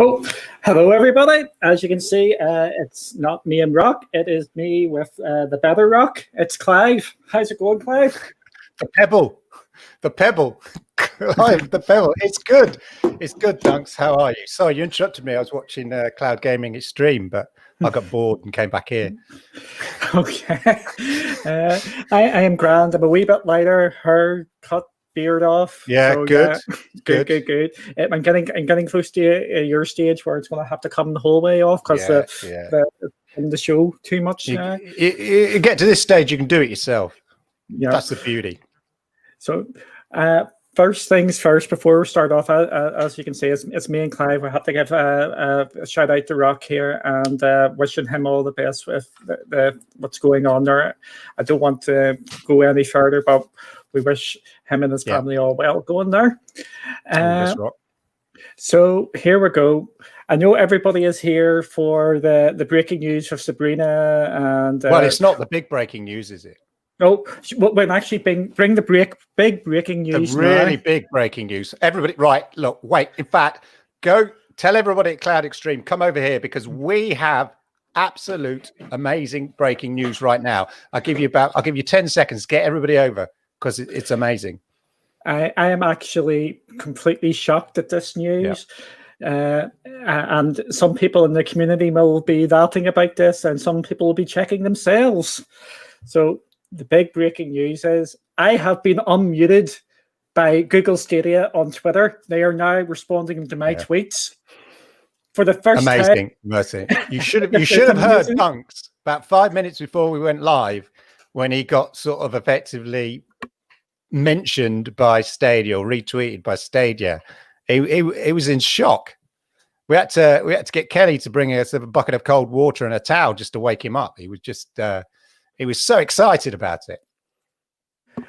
Oh, hello everybody. As you can see, it's not me and Rokk. It is me with the better Rokk. It's Clive. How's it going, Clive? The pebble. Clive, the pebble. It's good. It's good, Dunks. How are you? Sorry, you interrupted me. I was watching Cloud Gaming Extreme, but I got bored and came back here. Okay. I am grand. I'm a wee bit lighter. Hair cut, beard off. Yeah, so, good. Yeah, good. I'm getting close to your stage where it's going to have to come the whole way off because the show too much. You get to this stage, you can do it yourself. Yeah, that's the beauty. So, first things first, before we start off, as you can see, it's me and Clive. I have to give a shout out to Rokk here and wishing him all the best with what's going on there. I don't want to go any further, but we wish him and his family all well going there. So here we go. I know everybody is here for the breaking news of Sabrina and. Well, it's not the big breaking news, is it? No, we'll actually bring the big breaking news. The really big breaking news. Everybody, right? Look, wait. In fact, go tell everybody at Cloud Extreme, come over here because we have absolute amazing breaking news right now. I'll give you 10 seconds. Get everybody over because it's amazing. I am actually completely shocked at this news. Yeah. And some people in the community will be laughing about this, and some people will be checking themselves. So. The big breaking news is I have been unmuted by Google Stadia on Twitter. They are now responding to my tweets for the first time. Amazing, Mercy. You should have heard Dunks about 5 minutes before we went live when he got sort of effectively mentioned by Stadia or retweeted by Stadia. He was in shock. We had to get Kelly to bring us a bucket of cold water and a towel just to wake him up. He was just. He was so excited about it.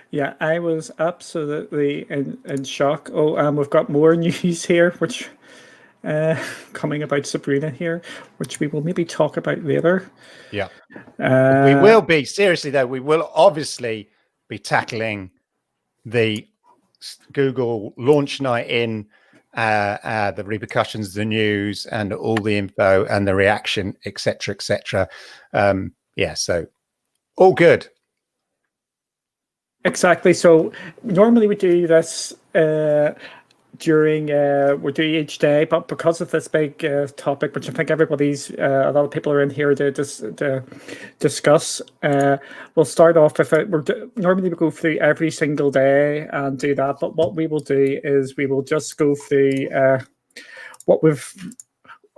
Yeah, I was absolutely in shock. Oh, we've got more news here, which coming about Sabrina here, which we will maybe talk about later. Yeah, we will be. Seriously, though, we will obviously be tackling the Google launch night in, the repercussions, the news, and all the info and the reaction, etc., etc. So. All good. Exactly. So normally we do this during we do each day, but because of this big topic, which I think everybody's a lot of people are in here to discuss, we'll start off with it. Normally we go through every single day and do that, but what we will do is we will just go through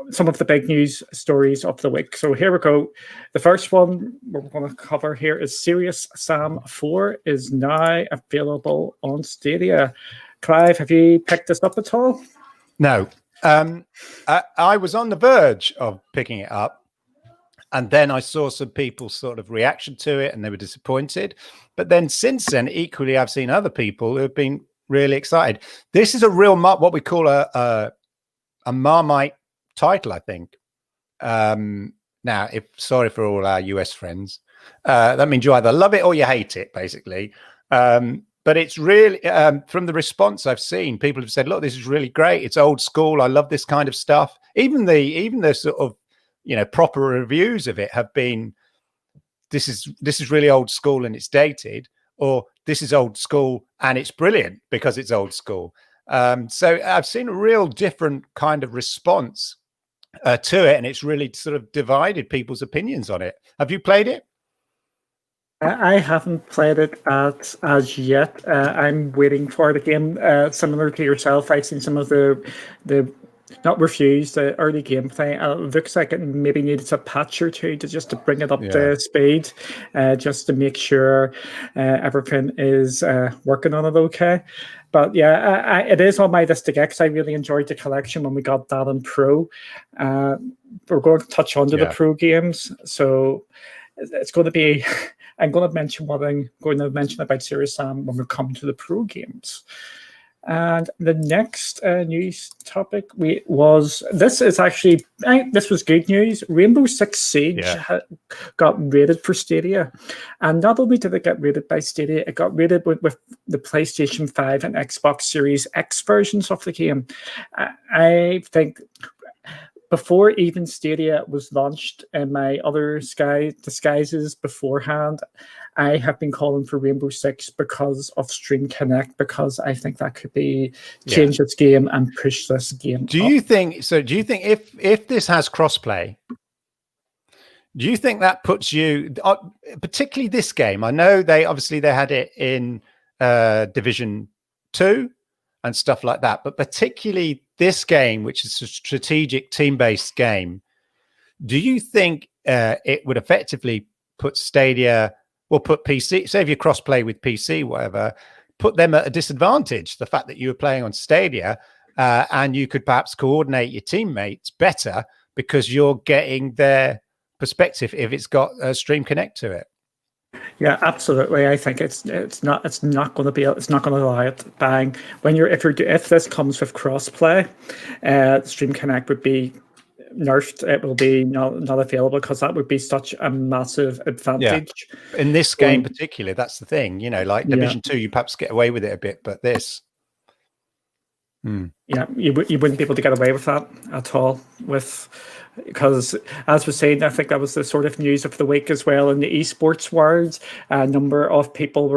some of the big news stories of the week. So here we go. The first one we're going to cover here is Serious Sam 4 is now available on Stadia. Clive, have you picked this up at all? No. I was on the verge of picking it up, and then I saw some people's sort of reaction to it, and they were disappointed. But then since then, equally, I've seen other people who have been really excited. This is a real, what we call a Marmite title, I think. Now, sorry for all our US friends, that means you either love it or you hate it, basically. But it's really from the response I've seen, people have said, "Look, this is really great. It's old school. I love this kind of stuff." Even the sort of proper reviews of it have been, "This is really old school and it's dated," or "This is old school and it's brilliant because it's old school." So I've seen a real different kind of response to it, and it's really sort of divided people's opinions on it. Have you played it? I haven't played it as yet. I'm waiting for the game. Similar to yourself, I've seen some of the not reviews, the early gameplay. It looks like it maybe needs a patch or two to bring it up to speed, just to make sure everything is working on it okay. But yeah, it is on my list to get because I really enjoyed the collection when we got that in Pro. We're going to touch on to the Pro games, so it's going to be. I'm going to mention what I'm going to mention about Serious Sam when we come to the Pro games. And the next news topic was this was good news. Rainbow Six Siege got rated for Stadia, and not only did it get rated by Stadia, it got rated with the PlayStation 5 and Xbox Series X versions of the game. I think before even Stadia was launched in my other disguises beforehand, I have been calling for Rainbow Six because of Stream Connect, because I think that could be change this game and push this game. Do you think so? Do you think if this has crossplay, do you think that puts you, particularly this game? I know they had it in Division 2 and stuff like that, but particularly this game, which is a strategic team-based game, do you think it would effectively put Stadia or put PC, say if you cross-play with PC, whatever, put them at a disadvantage? The fact that you were playing on Stadia and you could perhaps coordinate your teammates better because you're getting their perspective if it's got a Stream Connect to it. Yeah, absolutely. I think it's not going to allow it bang when if this comes with crossplay, Stream Connect would be nerfed. It will be not available because that would be such a massive advantage. Yeah. In this game particularly, that's the thing. Like Division 2, you perhaps get away with it a bit, but this. Yeah, you wouldn't be able to get away with that at all because, as was saying, I think that was the sort of news of the week as well in the esports world. A number of people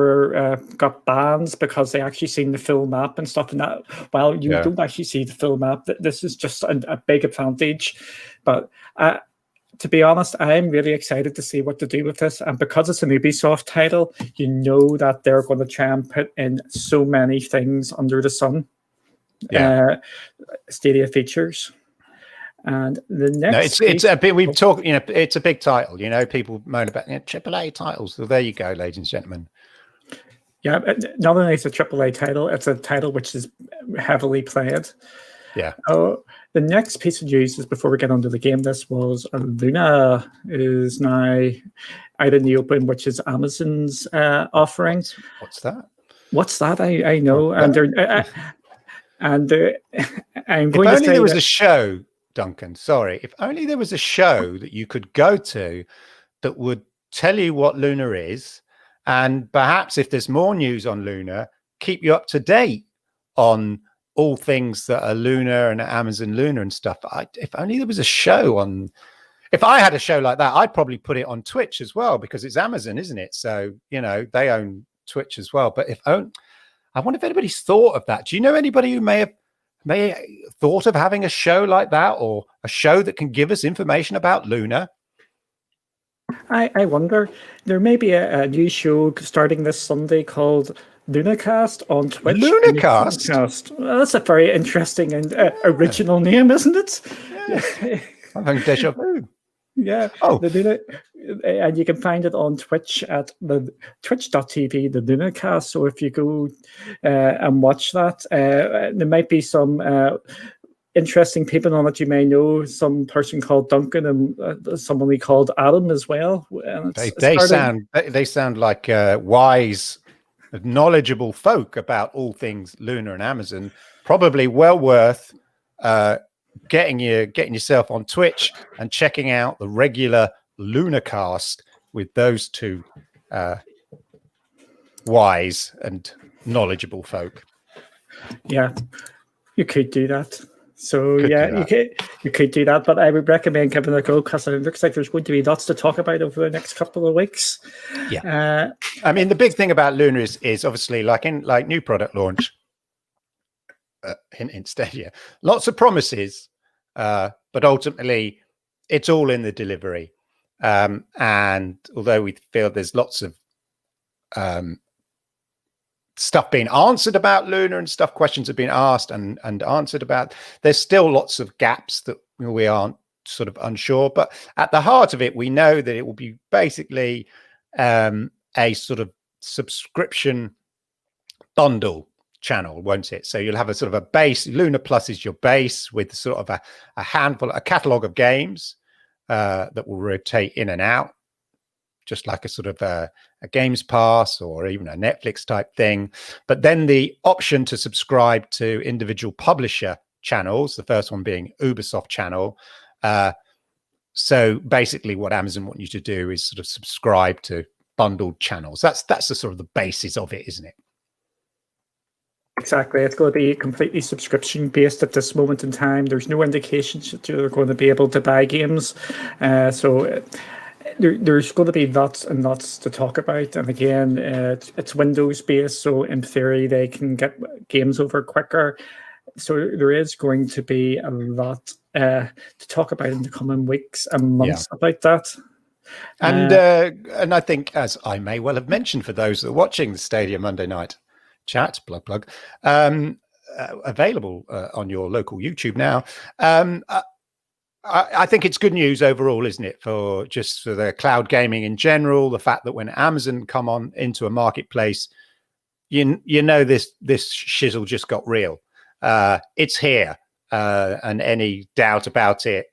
got bans because they actually seen the full map and stuff. And that, well, you don't actually see the full map. This is just a big advantage. But to be honest, I'm really excited to see what to do with this. And because it's an Ubisoft title, you know that they're going to try and put in so many things under the sun. Stadia features. And the next, it's a bit. We've talked. It's a big title. People moan about AAA titles. So there you go, ladies and gentlemen. Yeah, not only is it a AAA title, it's a title which is heavily played. Yeah. Oh, the next piece of news is before we get onto the game. This was Luna is now out in the open, which is Amazon's offering. What's that? What's that? I know, and they're. I'm going if to only say there was a show, Duncan. Sorry, if only there was a show that you could go to that would tell you what Luna is, and perhaps if there's more news on Luna, keep you up to date on all things that are Luna and Amazon Luna and stuff. If only there was a show on. If I had a show like that, I'd probably put it on Twitch as well because it's Amazon, isn't it? So they own Twitch as well. But I wonder if anybody's thought of that. Do you know anybody who may have thought of having a show like that, or a show that can give us information about Luna? I wonder. There may be a new show starting this Sunday called LunaCast on Twitch. LunaCast? Well, that's a very interesting and original name, isn't it? Yeah. I'm having deja vu. Yeah. Oh. And you can find it on Twitch at the twitch.tv, the LunaCast. So if you go and watch that, there might be some interesting people on it. You may know some person called Duncan and somebody called Adam as well. And they sound like wise, knowledgeable folk about all things Luna and Amazon. Probably well worth getting yourself on Twitch and checking out the regular LunaCast with those two wise and knowledgeable folk. Yeah, you could do that. So you could do that, but I would recommend giving it a go because it looks like there's going to be lots to talk about over the next couple of weeks. Yeah, I mean the big thing about Luna is obviously like new product launch. In Stadia, lots of promises, but ultimately it's all in the delivery. And although we feel there's lots of stuff being answered about Luna and stuff, questions have been asked and answered about, there's still lots of gaps that we aren't sort of unsure. But at the heart of it, we know that it will be basically a sort of subscription bundle channel, won't it? So you'll have a sort of a base. Luna Plus is your base with sort of a catalog of games that will rotate in and out, just like a sort of a Games Pass or even a Netflix type thing. But then the option to subscribe to individual publisher channels, the first one being Ubisoft channel. So basically what Amazon want you to do is sort of subscribe to bundled channels. That's the sort of the basis of it, isn't it? Exactly. It's going to be completely subscription based at this moment in time. There's no indications that you're going to be able to buy games. There's going to be lots and lots to talk about. And again, it's Windows based. So in theory, they can get games over quicker. So there is going to be a lot to talk about in the coming weeks and months about that. And I think, as I may well have mentioned for those that are watching the Stadia Monday night chat, plug, available on your local YouTube now. I think it's good news overall, isn't it, for the cloud gaming in general, the fact that when Amazon come on into a marketplace, you know this shizzle just got real. It's here, and any doubt about it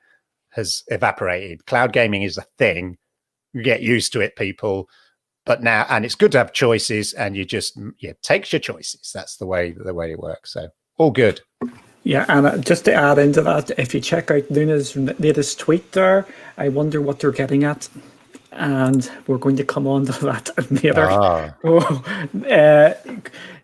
has evaporated. Cloud gaming is a thing. Get used to it, people. But now, and it's good to have choices, and you just take your choices. That's the way it works. So all good. Yeah, and just to add into that, if you check out Luna's latest tweet there, I wonder what they're getting at. And we're going to come on to that later.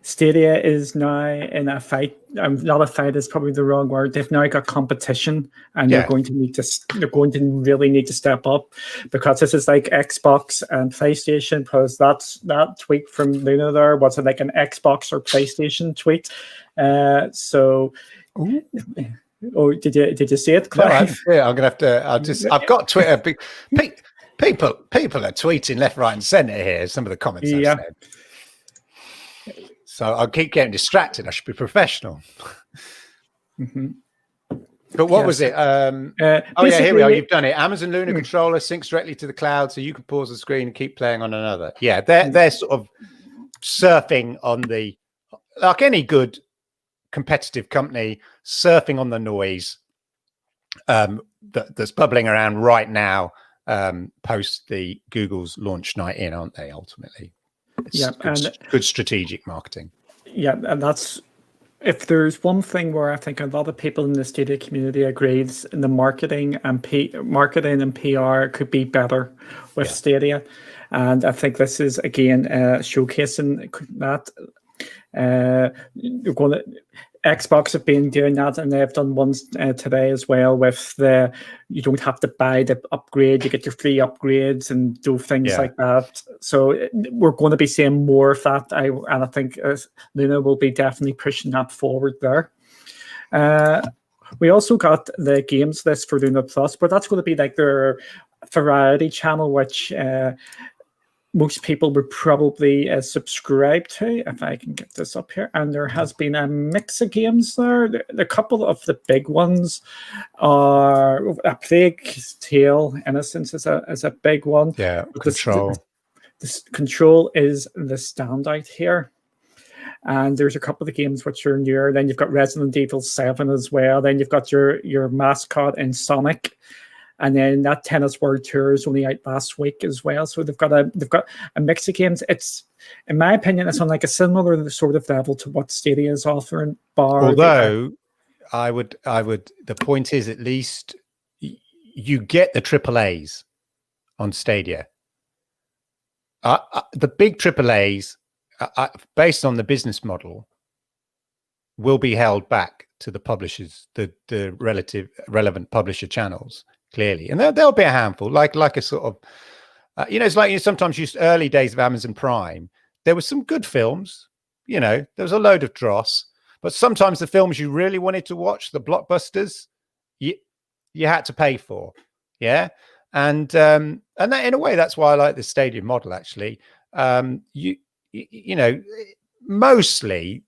Stadia is now in a fight. Not a fight is probably the wrong word. They've now got competition, and they're going to really need to step up, because this is like Xbox and PlayStation. Because that tweet from Luna there was like an Xbox or PlayStation tweet. Oh, did you see it, Clive? No, I'm gonna have to. I've got Twitter. People are tweeting left, right, and centre here. Some of the comments I've said. So I'll keep getting distracted. I should be professional. But what was it? Here we are. You've done it. Amazon Luna controller syncs directly to the cloud, so you can pause the screen and keep playing on another. Yeah, they're sort of surfing on like any good competitive company, surfing on the noise that's bubbling around right now. Post the Google's launch night in, aren't they? Ultimately, good strategic marketing. Yeah, and that's, if there's one thing where I think a lot of people in the Stadia community agrees, the marketing and PR could be better with Stadia, and I think this is again showcasing that. You're going to. Xbox have been doing that, and they've done ones today as well with you don't have to buy the upgrade, you get your free upgrades and do things like that. So we're going to be seeing more of that, and I think Luna will be definitely pushing that forward there. We also got the games list for Luna Plus, but that's going to be like their variety channel, which most people would probably subscribe to, if I can get this up here. And there has been a mix of games there. A couple of the big ones are A Plague Tale: Innocence is a big one. Yeah, Control. Control is the standout here. And there's a couple of games which are newer. Then you've got Resident Evil 7 as well. Then you've got your mascot in Sonic. And then that Tennis World Tour is only out last week as well. So they've got a mix of games. It's, in my opinion, it's on like a similar sort of level to what Stadia is offering. Although I would, the point is, at least you get the AAAs on Stadia. The big AAAs, based on the business model, will be held back to the publishers, the relevant publisher channels. Clearly, and there'll be a handful, like a sort of, it's like sometimes early days of Amazon Prime. There were some good films, there was a load of dross, but sometimes the films you really wanted to watch, the blockbusters, you had to pay for, and that, in a way, that's why I like the Stadia model. Actually, mostly,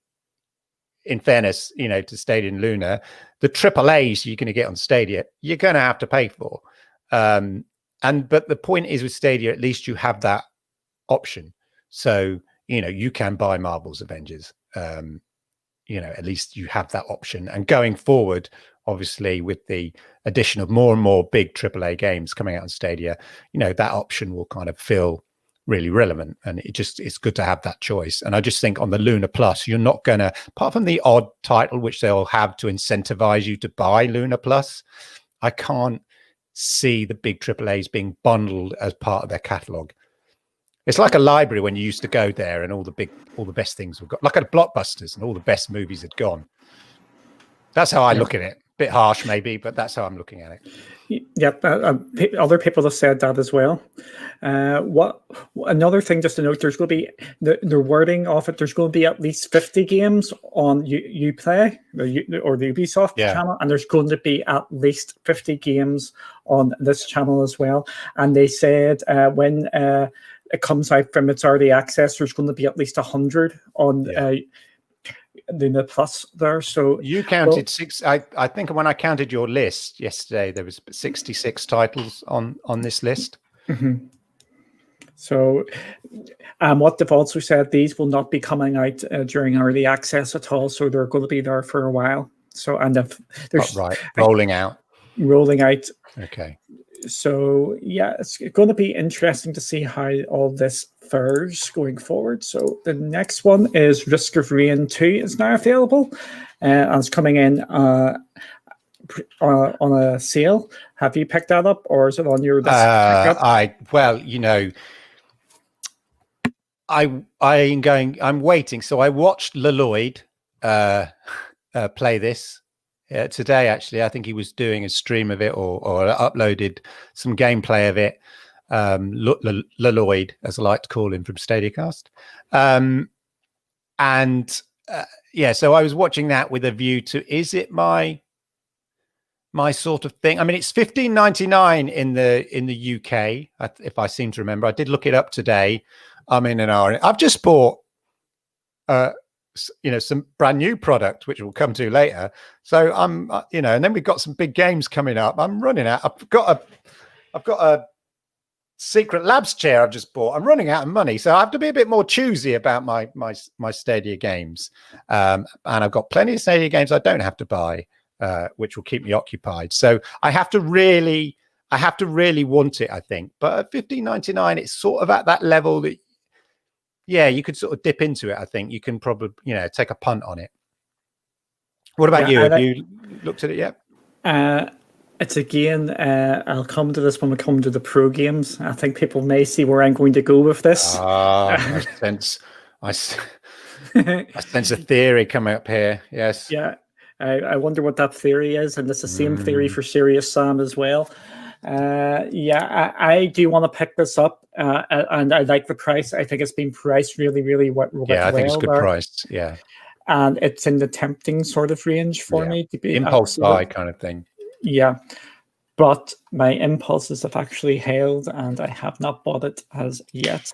in fairness, to Stadia and Luna, the AAAs you're going to get on Stadia, you're going to have to pay for. But the point is, with Stadia, at least you have that option. So, you can buy Marvel's Avengers. At least you have that option. And going forward, obviously, with the addition of more and more big AAA games coming out on Stadia, that option will kind of feel really relevant, and it's good to have that choice. And I just think on the Luna Plus, you're not gonna, apart from the odd title which they'll have to incentivize you to buy Luna Plus, I can't see the big AAAs being bundled as part of their catalog. It's like a library when you used to go there and all the best things were got, like at Blockbusters, and all the best movies had gone. That's how I look at it. Bit harsh, maybe, but that's how I'm looking at it. Yep, other people have said that as well. What another thing just to note? There's going to be the wording of it. There's going to be at least 50 games on Uplay or the Ubisoft channel, and there's going to be at least 50 games on this channel as well. And they said when it comes out from its early access, there's going to be at least 100 on. The plus there. So you counted six. I think when I counted your list yesterday, there was 66 titles on this list. Mm-hmm. So what they've also said, these will not be coming out during early access at all. So they're going to be there for a while. So and if there's rolling out. Okay. So yeah, it's going to be interesting to see how all this fares going forward. So the next one is Risk of Rain 2 is now available, and it's coming in on a sale. Have you picked that up, or is it on your list? I'm waiting. So I watched Lloyd play this. Today, actually, I think he was doing a stream of it or uploaded some gameplay of it. Lloyd, as I like to call him from StadiaCast. So I was watching that with a view to, is it my sort of thing? I mean, it's $15.99 in the UK, if I seem to remember. I did look it up today. I'm in an hour. I've just bought some brand new product, which we'll come to later. So I'm, and then we've got some big games coming up. I'm running out. I've got a Secret Labs chair I've just bought. I'm running out of money, so I have to be a bit more choosy about my Stadia games. And I've got plenty of Stadia games I don't have to buy, which will keep me occupied. So I have to really want it, I think. But at $15.99, it's sort of at that level that, you could sort of dip into it. I think you can probably, take a punt on it. What about you? Have you looked at it yet? It's again, I'll come to this when we come to the pro games. I think people may see where I'm going to go with this. I sense a theory coming up here. Yes. Yeah. I wonder what that theory is. And it's the same theory for Serious Sam as well. I do want to pick this up, and I like the price. I think it's been priced really, really well. I think it's good price. Yeah, and it's in the tempting sort of range for me to be impulse buy kind of thing. Yeah, but my impulses have actually hailed, and I have not bought it as yet.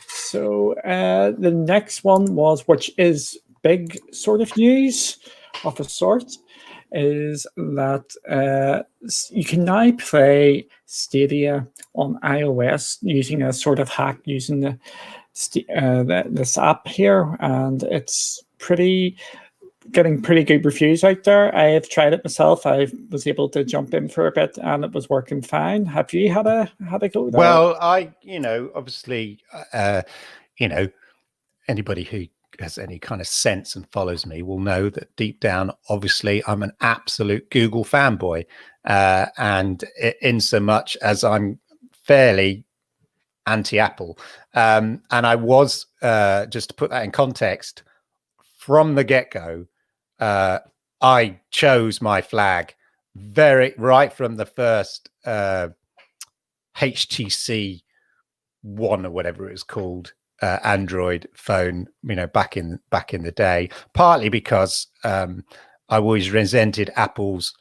So the next one which is big sort of news of a sort, is that you can now play Stadia on iOS using a sort of hack using this app here, and it's getting pretty good reviews out there. I have tried it myself. I was able to jump in for a bit, and it was working fine. Have you had a go there? Well, obviously, anybody who has any kind of sense and follows me will know that deep down, obviously, I'm an absolute Google fanboy, and in so much as I'm fairly anti-Apple, and I was, just to put that in context, from the get-go, I chose my flag right from the first HTC One or whatever it was called, Android phone, back in the day, partly because I always resented Apple's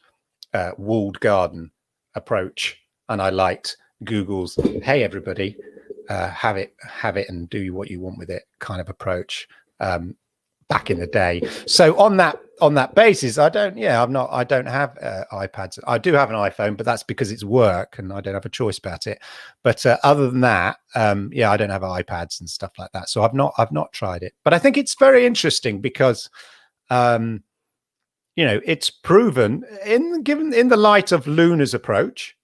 walled garden approach, and I liked Google's "Hey everybody, have it and do what you want with it" kind of approach back in the day. So on that basis, I don't have iPads. I do have an iPhone, but that's because it's work and I don't have a choice about it. But other than that, I don't have iPads and stuff like that. So I've not tried it. But I think it's very interesting because it's proven in the light of Luna's approach,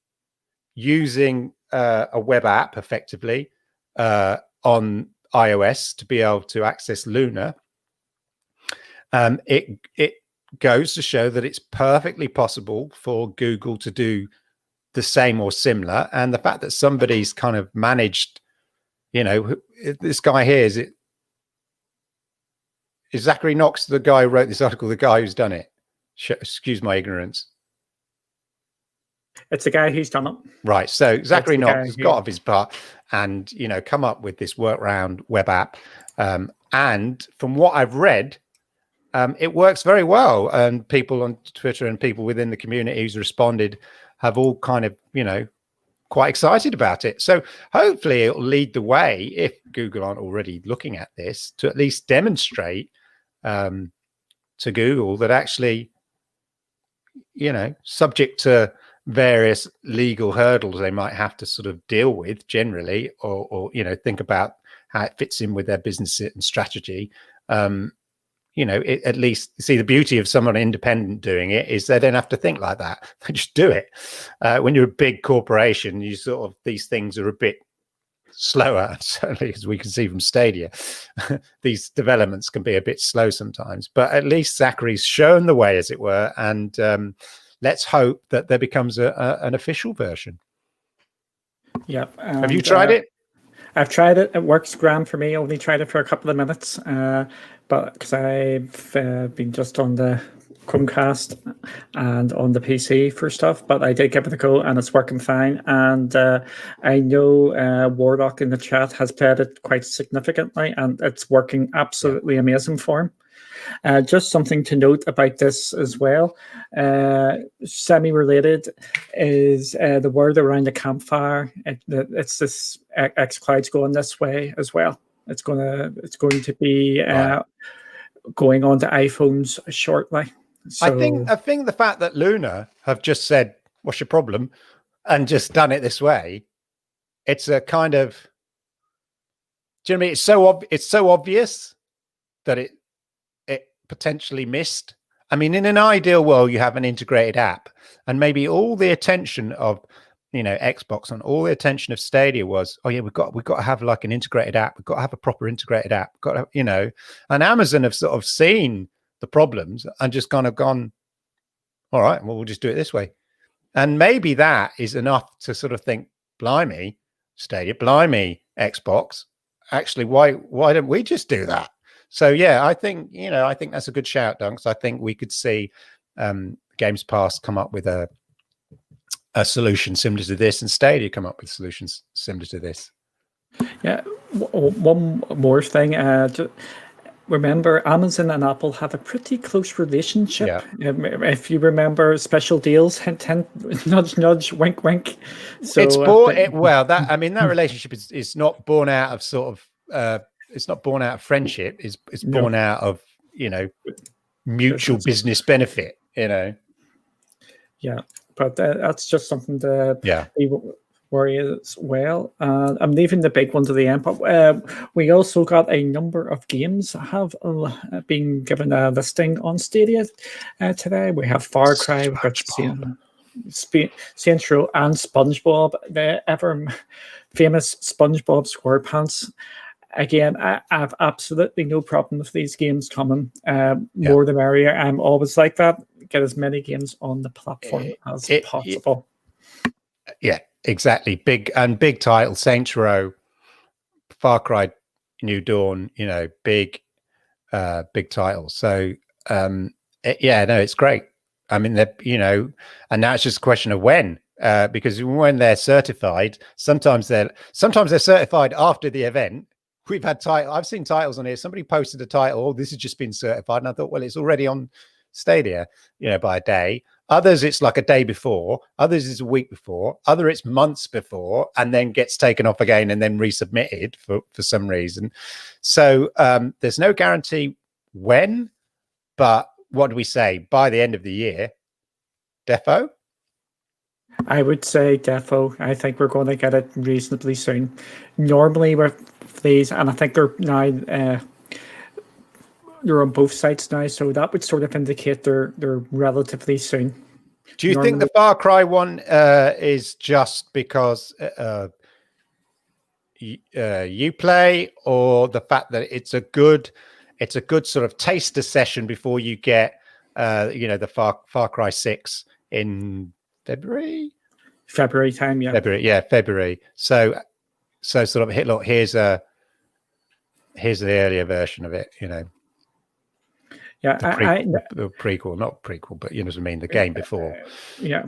using a web app effectively on iOS to be able to access Luna. It goes to show that it's perfectly possible for Google to do the same or similar, and the fact that somebody's kind of managed, this guy here, is Zachary Knox the guy who wrote this article, the guy who's done it? Excuse my ignorance. It's the guy who's done it. Right. So Zachary Knox has got off his butt and, come up with this workaround web app. And from what I've read, it works very well. And people on Twitter and people within the community who's responded have all kind of, quite excited about it. So hopefully it'll lead the way, if Google aren't already looking at this, to at least demonstrate to Google that actually, subject to various legal hurdles they might have to sort of deal with generally, or think about how it fits in with their business and strategy. At least see the beauty of someone independent doing it is they don't have to think like that. They just do it. When you're a big corporation, you sort of, these things are a bit slower, certainly as we can see from Stadia. These developments can be a bit slow sometimes, but at least Zachary's shown the way, as it were, and let's hope that there becomes an official version. Yeah. Have you tried it? I've tried it. It works grand for me. I only tried it for a couple of minutes, but because I've been just on the Chromecast and on the PC for stuff, but I did give it a go and it's working fine. And I know Warlock in the chat has played it quite significantly and it's working absolutely amazing for him. Just something to note about this as well, semi-related, is the word around the campfire. It's this xCloud's going this way as well. It's going to be going on to iPhones shortly. So, I think the fact that Luna have just said, "What's your problem?" and just done it this way, it's a kind of, do you know what I mean? It's so obvious that it potentially missed. I mean, in an ideal world, you have an integrated app, and maybe all the attention of Xbox and all the attention of Stadia was, oh yeah, we've got to have like an integrated app. We've got to have a proper integrated app. We've got to, and Amazon have sort of seen the problems and just kind of gone, all right, well, we'll just do it this way. And maybe that is enough to sort of think, blimey, Stadia, blimey, Xbox. Actually, why don't we just do that? So yeah, I think that's a good shout, Duncan. I think we could see Games Pass come up with a solution similar to this, and Stadia come up with solutions similar to this. Yeah, one more thing. Remember, Amazon and Apple have a pretty close relationship. Yeah. If you remember, special deals, hint, hint, nudge, nudge, wink, wink. So it's that relationship is not born out of sort of. It's not born out of friendship. It's born out of mutual business benefit. Yeah, but that's just something to be worry as well. I'm leaving the big one to the end, but we also got a number of games have been given a listing on Stadia today. We have Far Cry, we've got Saints Row, and SpongeBob, the ever famous SpongeBob SquarePants. Again, I have absolutely no problem with these games coming. More the merrier. I'm always like that. Get as many games on the platform as possible. Yeah, exactly. Big titles, Saints Row, Far Cry, New Dawn, big titles. So it's great. I mean, and now it's just a question of when, because when they're certified, sometimes they're certified after the event. We've had I've seen titles on here. Somebody posted a title, "Oh, this has just been certified," and I thought, well, it's already on Stadia, by a day. Others, it's like a day before. Others, it's a week before. Other, it's months before, and then gets taken off again and then resubmitted for some reason. So there's no guarantee when, but what do we say? By the end of the year, defo? I would say defo. I think we're going to get it reasonably soon. Normally with these, and I think they're now they're on both sites now, so that would sort of indicate they're relatively soon. Do you think the Far Cry one is just because you play, or the fact that it's a good sort of taster session before you get the Far Cry 6 in February time, yeah. February. So So sort of look, here's the earlier version of it, Yeah, the prequel, not prequel, but you know what I mean, the game before. Yeah,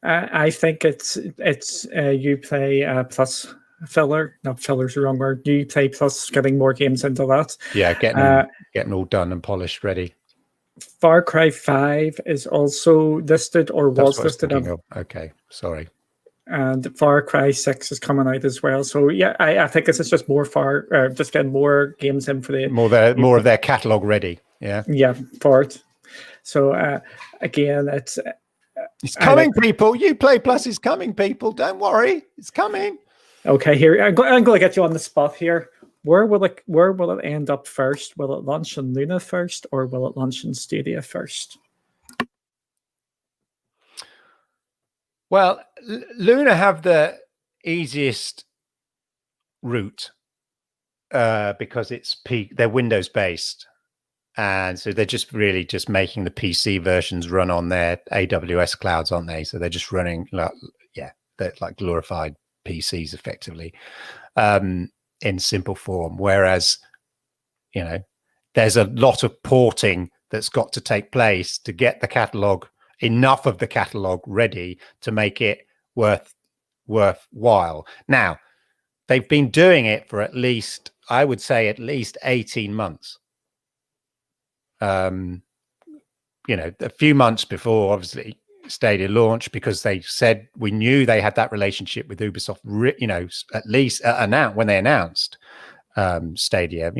I think it's Uplay plus filler. Not filler's the wrong word. Uplay plus getting more games into that. Yeah, getting all done and polished, ready. Far Cry 5 is also listed, or was listed. Okay, sorry. And Far Cry 6 is coming out as well. So yeah, I think this is just more just getting more games in for the more of their catalog ready. Yeah, for it. So again, it's coming, people. Uplay Plus is coming, people. Don't worry, it's coming. Okay, here I'm going to get you on the spot here. Where will it end up first? Will it launch on Luna first, or will it launch in Stadia first? Well, Luna have the easiest route because they're Windows based, and so they're just really just making the PC versions run on their AWS clouds, aren't they? So they're just running they're like glorified PCs effectively in simple form. Whereas there's a lot of porting that's got to take place to get the catalog, enough of the catalog ready to make it worthwhile. Now, they've been doing it for at least 18 months. A few months before, obviously, Stadia launched, because they said, we knew they had that relationship with Ubisoft, at least when they announced Stadia,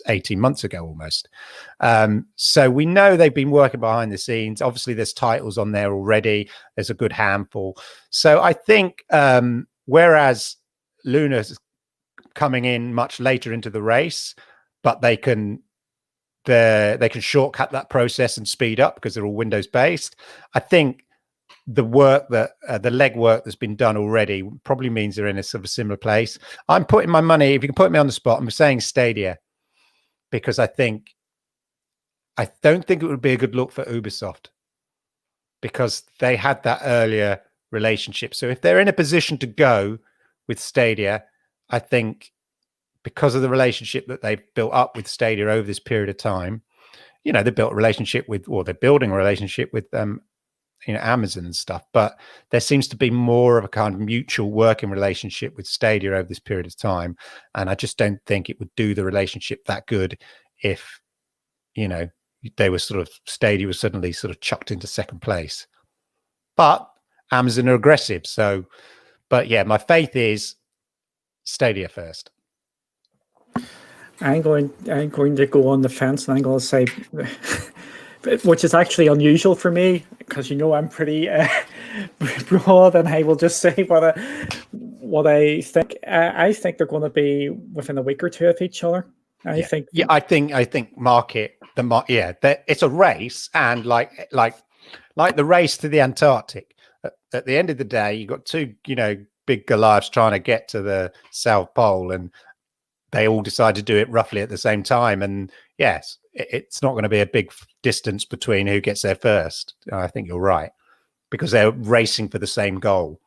18 months ago almost. So we know they've been working behind the scenes. Obviously, there's titles on there already. There's a good handful. So I think whereas Luna's coming in much later into the race, but they can shortcut that process and speed up because they're all Windows based. I think the work that the legwork that's been done already probably means they're in a sort of similar place. I'm putting my money, if you can put me on the spot, I'm saying Stadia, because I don't think it would be a good look for Ubisoft, because they had that earlier relationship. So if they're in a position to go with Stadia, I think, because of the relationship that they've built up with Stadia over this period of time, they built a relationship with, or they're building a relationship with Amazon and stuff, but there seems to be more of a kind of mutual working relationship with Stadia over this period of time. And I just don't think it would do the relationship that good if, they were Stadia was suddenly sort of chucked into second place. But Amazon are aggressive. So, but yeah, my faith is Stadia first. I'm going to go on the fence, and I'm going to say, which is actually unusual for me, because I'm pretty broad, and I will just say what I think. I think they're going to be within a week or two of each other. I think market. It's a race, and like the race to the Antarctic. At the end of the day, you got two big Goliaths trying to get to the South Pole, and they all decide to do it roughly at the same time. And yes, it's not going to be a big distance between who gets there first. I think you're right, because they're racing for the same goal.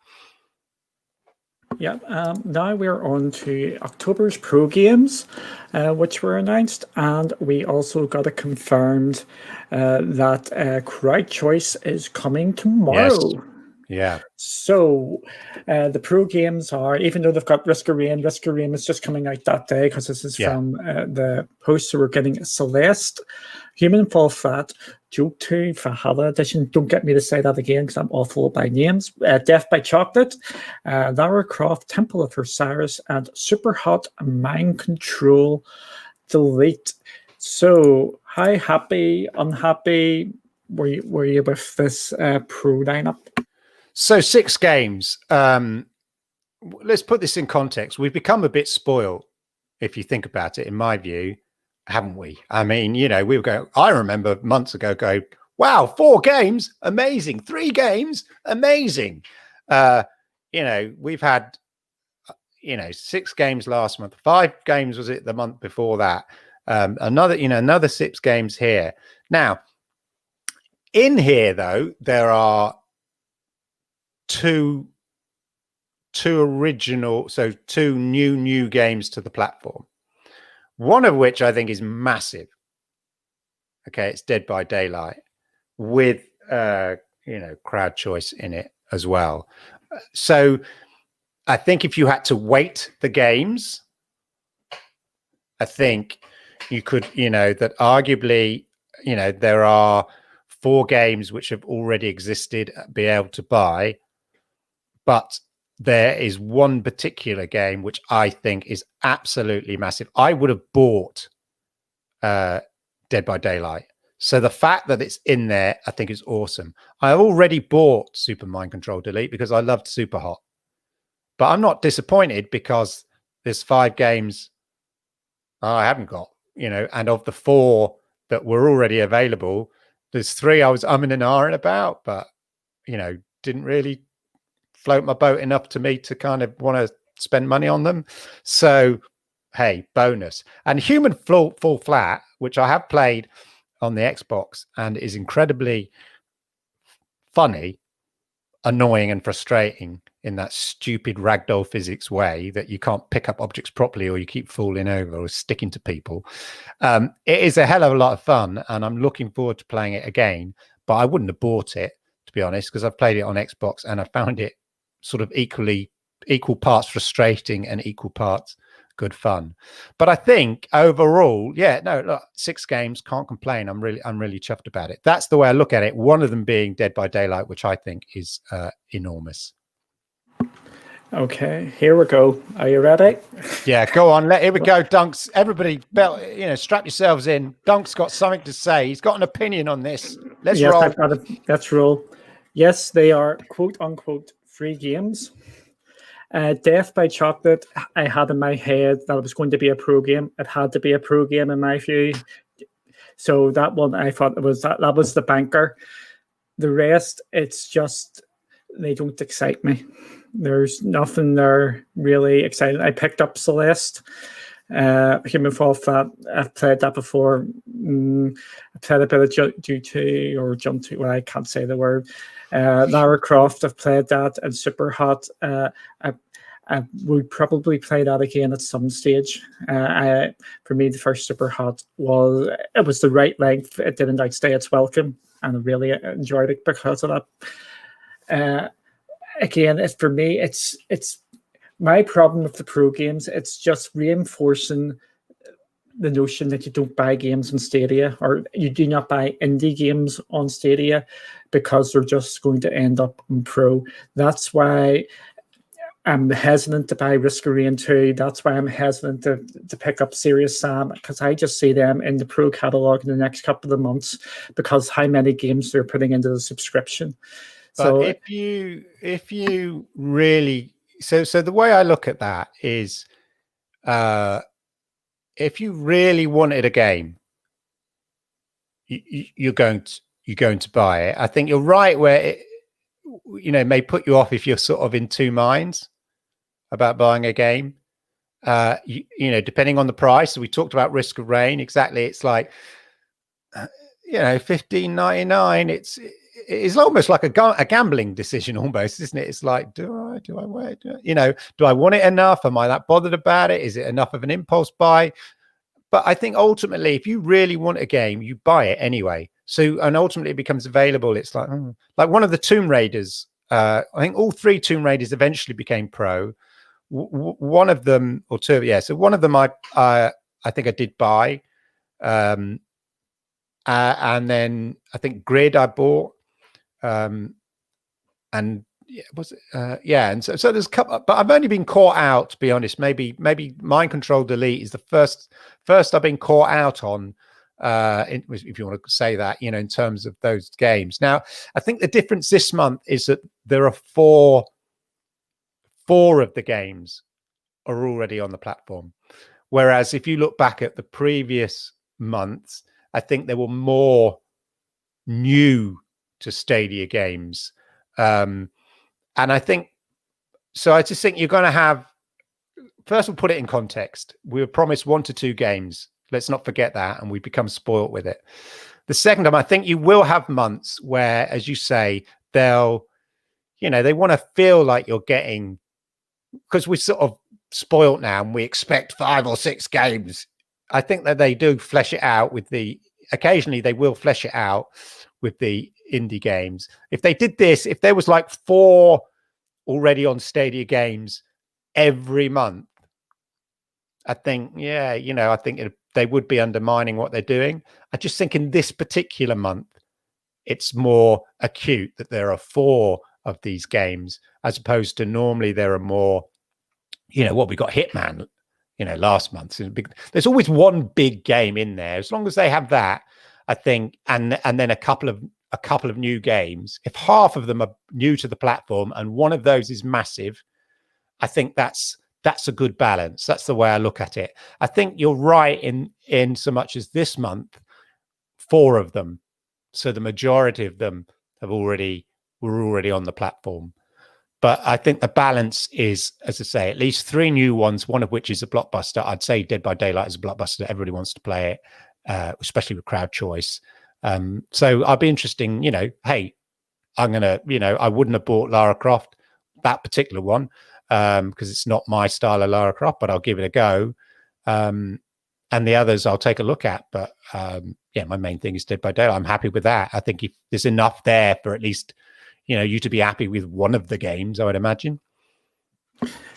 Yeah. Now we're on to October's Pro Games, which were announced, and we also got it confirmed that Crowd Choice is coming tomorrow. Yes. Yeah. So the Pro Games are, even though they've got Risk of Rain is just coming out that day, because this is from the post. So we're getting Celeste, Human Fall Flat, Joke 2, Valhalla Edition. Don't get me to say that again, because I'm awful by names. Death by Chocolate, Lara Croft, Temple of Osiris, and Super Hot Mind Control Delete. So how happy, unhappy were you with this Pro lineup? So 6 games. Let's put this in context. We've become a bit spoiled, if you think about it, in my view, haven't we? I mean, we were going, I remember months ago going, wow, 4 games, amazing. 3 games, amazing. We've had, 6 games last month, 5 games was it the month before that. Another 6 games here. Now, in here, though, there are two two new games to the platform. One of which I think is massive. Okay, it's Dead by Daylight with crowd choice in it as well. So I think if you had to weight the games, I think you could, that arguably, there are 4 games which have already existed, be able to buy, but there is one particular game which I think is absolutely massive. I would have bought Dead by Daylight. So the fact that it's in there, I think is awesome. I already bought Super Mind Control Delete because I loved Super Hot. But I'm not disappointed because there's 5 games I haven't got, and of the 4 that were already available, there's 3 I was umming and ahhing about, but, didn't really float my boat enough to me to kind of want to spend money on them. So, hey, bonus. And Human Fall Flat, which I have played on the Xbox and is incredibly funny, annoying and frustrating in that stupid ragdoll physics way that you can't pick up objects properly or you keep falling over or sticking to people. It is a hell of a lot of fun and I'm looking forward to playing it again, but I wouldn't have bought it, to be honest, because I've played it on Xbox and I found it sort of equal parts frustrating and equal parts good fun. But I think overall, look, 6 games, can't complain. I'm really chuffed about it. That's the way I look at it. One of them being Dead by Daylight, which I think is enormous. Okay, here we go. Are you ready? Yeah, go on. Here we go, Dunks. Everybody, strap yourselves in. Dunk's got something to say. He's got an opinion on this. Let's roll. Let's roll. Yes, they are quote unquote free games. Death by Chocolate, I had in my head that it was going to be a pro game. It had to be a pro game in my view. So that one, I thought that was the banker. The rest, it's just, they don't excite me. There's nothing there really exciting. I picked up Celeste, Human Fall Flat. I've played that before. I played a bit of Jump to, well, I can't say the word. Lara Croft, I've played that, and Super Hot. I would probably play that again at some stage. For me, the first Super Hot was the right length. It didn't outstay its welcome, and I really enjoyed it because of that. Again, for me, it's my problem with the pro games. It's just reinforcing the notion that you don't buy games on Stadia, or you do not buy indie games on Stadia because they're just going to end up on pro. That's why I'm hesitant to buy Risk of Rain 2. That's why I'm hesitant to pick up Serious Sam, because I just see them in the pro catalog in the next couple of months because how many games they're putting into the subscription. But so if you really, so the way I look at that is, if you really wanted a game, you're going to buy it. I think you're right where it, may put you off if you're sort of in two minds about buying a game. Depending on the price. So we talked about Risk of Rain. Exactly, it's like $15.99. It's almost like a gambling decision, almost, isn't it? It's like, do I wait? Do I want it enough? Am I that bothered about it? Is it enough of an impulse buy? But I think ultimately, if you really want a game, you buy it anyway. So, and ultimately it becomes available. It's like one of the Tomb Raiders. I think all 3 Tomb Raiders eventually became pro. One of them, or 2, yeah. So one of them, I think I did buy, and then I think Grid I bought, and and so there's a couple, but I've only been caught out, to be honest. Maybe Mind Control Delete is the first I've been caught out on, if you want to say that, in terms of those games. Now, I think the difference this month is that there are four of the games are already on the platform, whereas if you look back at the previous months, I think there were more new to Stadia games. And I think, so I just think you're going to have, first we'll put it in context. We were promised 1 to 2 games. Let's not forget that. And we become spoilt with it. The second time, I think you will have months where, as you say, they want to feel like you're getting because we're sort of spoilt now and we expect 5 or 6 games. I think that they do flesh it out with occasionally they will flesh it out with the indie games. If they did this, if there was like 4 already on Stadia games every month, I think, I think they would be undermining what they're doing. I just think in this particular month, it's more acute that there are 4 of these games, as opposed to normally there are more, what we got Hitman, last month. There's always one big game in there. As long as they have that, I think, and then a couple of new games. If half of them are new to the platform and one of those is massive, I think that's a good balance. That's the way I look at it. I think you're right in so much as this month, 4 of them. So the majority of them were already on the platform. But I think the balance is, as I say, at least 3 new ones, one of which is a blockbuster. I'd say Dead by Daylight is a blockbuster. Everybody wants to play it, especially with crowd choice. So I'll be interesting, hey, I'm going to, I wouldn't have bought Lara Croft, that particular one, because it's not my style of Lara Croft, but I'll give it a go. And the others I'll take a look at. But my main thing is Dead by Daylight. I'm happy with that. I think if there's enough there for at least, you to be happy with one of the games, I would imagine.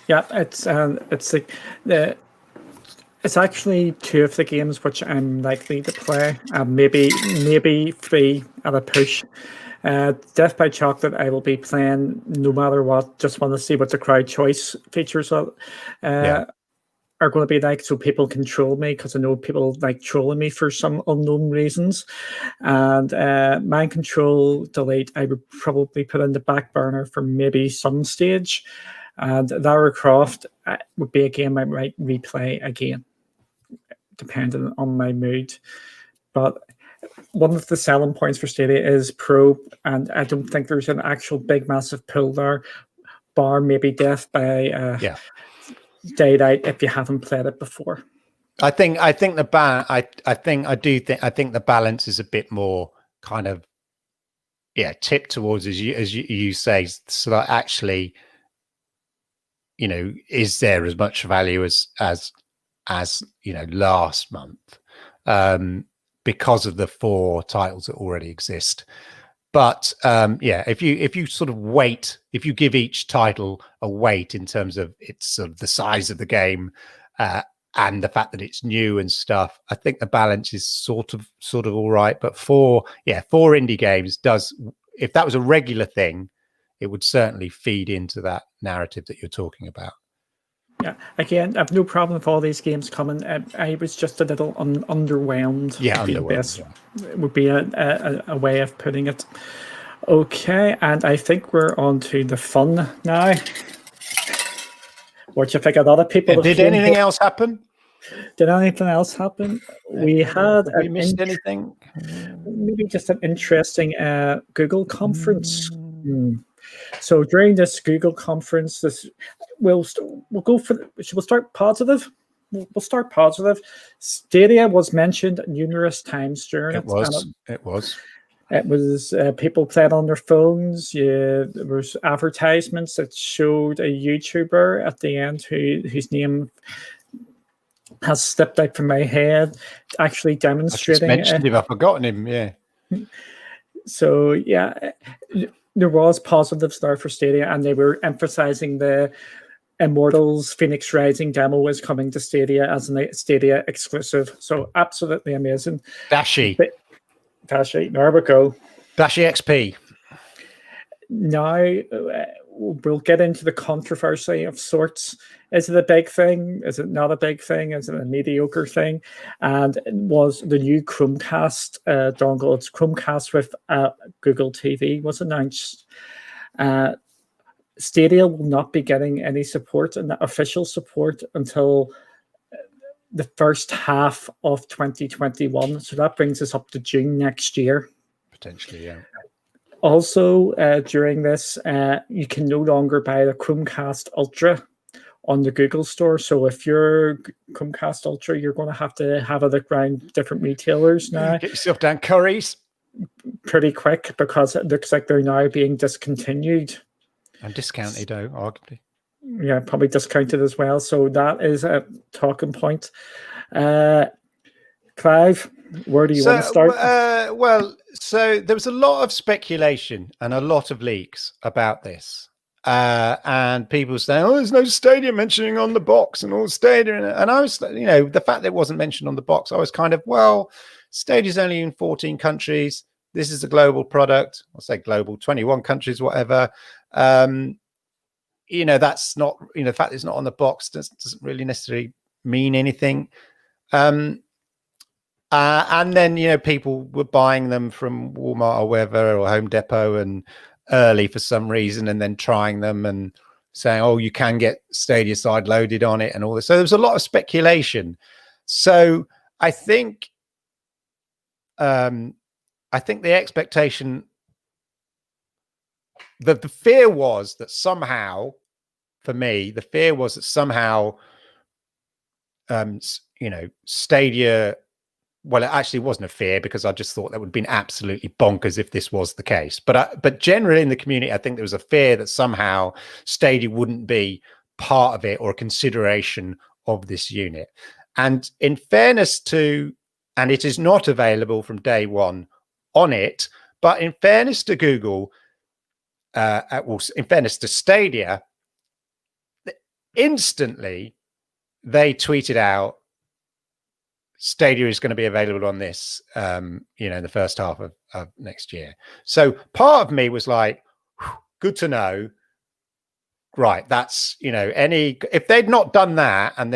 Yeah, it's actually 2 of the games which I'm likely to play. Maybe 3 at a push. Death by Chocolate I will be playing no matter what. Just want to see what the crowd choice features are going to be like, so people can troll me, because I know people like trolling me for some unknown reasons. And Mind Control Delete I would probably put in the back burner for maybe some stage. And Lara Croft would be a game I might replay again, depending on my mood. But one of the selling points for Stadia is Pro, and I don't think there's an actual big massive pull there, bar maybe Death by Daylight if you haven't played it before. I think the balance is a bit more kind of tipped towards as you say, so that actually, is there as much value as last month, because of the 4 titles that already exist. But if you sort of weight, if you give each title a weight in terms of its sort of the size of the game and the fact that it's new and stuff, I think the balance is sort of all right. But 4 indie games does, if that was a regular thing, it would certainly feed into that narrative that you're talking about. Yeah, again, I have no problem with all these games coming. I was just a little underwhelmed. Yeah, underwhelmed. It would be a way of putting it. Okay, and I think we're on to the fun now. Which I think a lot of people... Did anything else happen? Did anything else happen? We had... We missed anything? Maybe just an interesting Google conference. So during this Google conference, we'll go for... We'll start positive. We'll start positive. Stadia was mentioned numerous times during it. It was. It was people playing on their phones. There was advertisements that showed a YouTuber at the end whose name has slipped out from my head, actually demonstrating. I just mentioned him. I've forgotten him. Yeah. So there was positives there for Stadia, and they were emphasizing the Immortals Phoenix Rising demo is coming to Stadia as a Stadia exclusive. So absolutely amazing. Dashi, there we go. Dashi XP. Now we'll get into the controversy of sorts. Is it a big thing? Is it not a big thing? Is it a mediocre thing? And it was the new Chromecast dongle. It's Chromecast with Google TV was announced. Stadia will not be getting any support and official support until the first half of 2021. So that brings us up to June next year. Potentially, yeah. Also, during this, you can no longer buy the Chromecast Ultra on the Google store. So if you're Chromecast Ultra, you're going to have a look around different retailers now. Get yourself down Curry's pretty quick, because it looks like they're now being discontinued. And discounted, arguably. yeah, probably discounted as well. So that is a talking point. Clive, where do you want to start? So there was a lot of speculation and a lot of leaks about this. And people saying, "Oh, there's no Stadia mentioning on the box and all Stadia." And I was, the fact that it wasn't mentioned on the box, I was kind of, well, Stadia's only in 14 countries. This is a global product. I'll say global, 21 countries, whatever. That's not, the fact that it's not on the box doesn't really necessarily mean anything. And then, people were buying them from Walmart or wherever, or Home Depot, and early for some reason, and then trying them and saying, oh, you can get Stadia side loaded on it and all this. So there was a lot of speculation. So I think the expectation, the fear was that somehow, for me, the fear was that somehow, Stadia, well, it actually wasn't a fear, because I just thought that would have been absolutely bonkers if this was the case. But generally in the community, I think there was a fear that somehow Stadia wouldn't be part of it or a consideration of this unit. And in fairness to, and it is not available from day one on it, but in fairness to Google, in fairness to Stadia, instantly they tweeted out, Stadia is going to be available on this, in the first half of next year. So part of me was like, good to know. Right. That's, if they'd not done that, and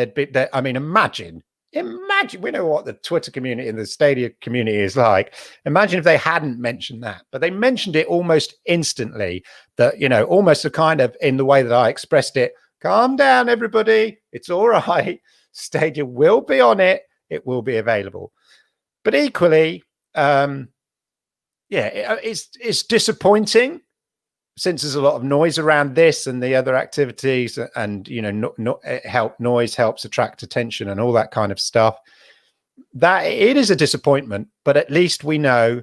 imagine, we know what the Twitter community and the Stadia community is like. Imagine if they hadn't mentioned that, but they mentioned it almost instantly, that, almost a kind of, in the way that I expressed it, calm down, everybody. It's all right. Stadia will be on it. It will be available. But equally, it's disappointing, since there's a lot of noise around this and the other activities, and noise helps attract attention and all that kind of stuff. That it is a disappointment, but at least we know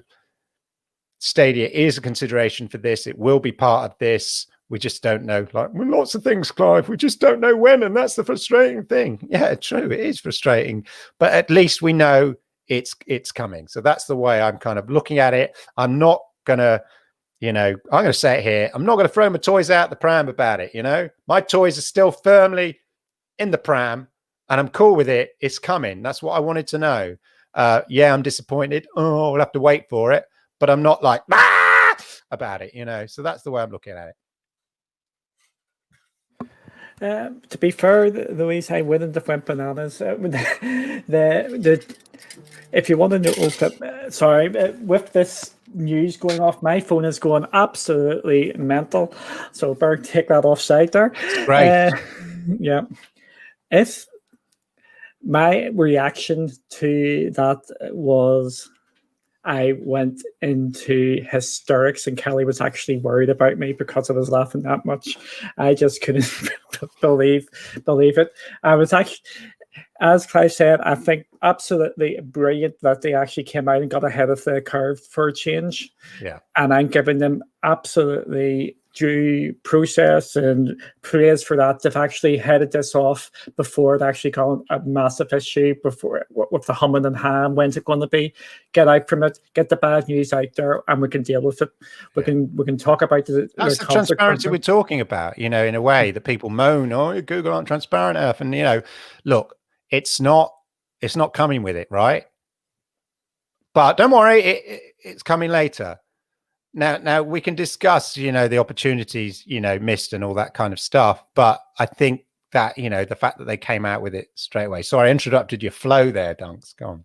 Stadia is a consideration for this. It will be part of this. We just don't know, lots of things, Clive. We just don't know when, and that's the frustrating thing. Yeah, true. It is frustrating, but at least we know it's coming. So that's the way I'm kind of looking at it. I'm not gonna, I'm gonna say it here. I'm not gonna throw my toys out the pram about it. My toys are still firmly in the pram, and I'm cool with it. It's coming. That's what I wanted to know. Yeah, I'm disappointed. Oh, we'll have to wait for it, but I'm not like about it. So that's the way I'm looking at it. To be fair, Louise, I wouldn't have went bananas. If you want to know, with this news going off, my phone is going absolutely mental. So better take that offside there. Right. Yeah. If my reaction to that was, I went into hysterics, and Kelly was actually worried about me because I was laughing that much. I just couldn't believe it. I was actually, as Clive said, I think absolutely brilliant that they actually came out and got ahead of the curve for a change. Yeah. And I'm giving them absolutely due process and praise for that. They've actually headed this off before it actually got a massive issue, before with the humming and ham. When's it going to be? Get out from it, get the bad news out there, and we can deal with it. We can talk about that's the transparency we're talking about, in a way that people moan, oh, Google aren't transparent enough. And look, it's not coming with it, right? But don't worry, it's coming later. Now we can discuss, the opportunities, missed and all that kind of stuff. But I think that, the fact that they came out with it straight away. Sorry, I interrupted your flow there, Dunks. Go on.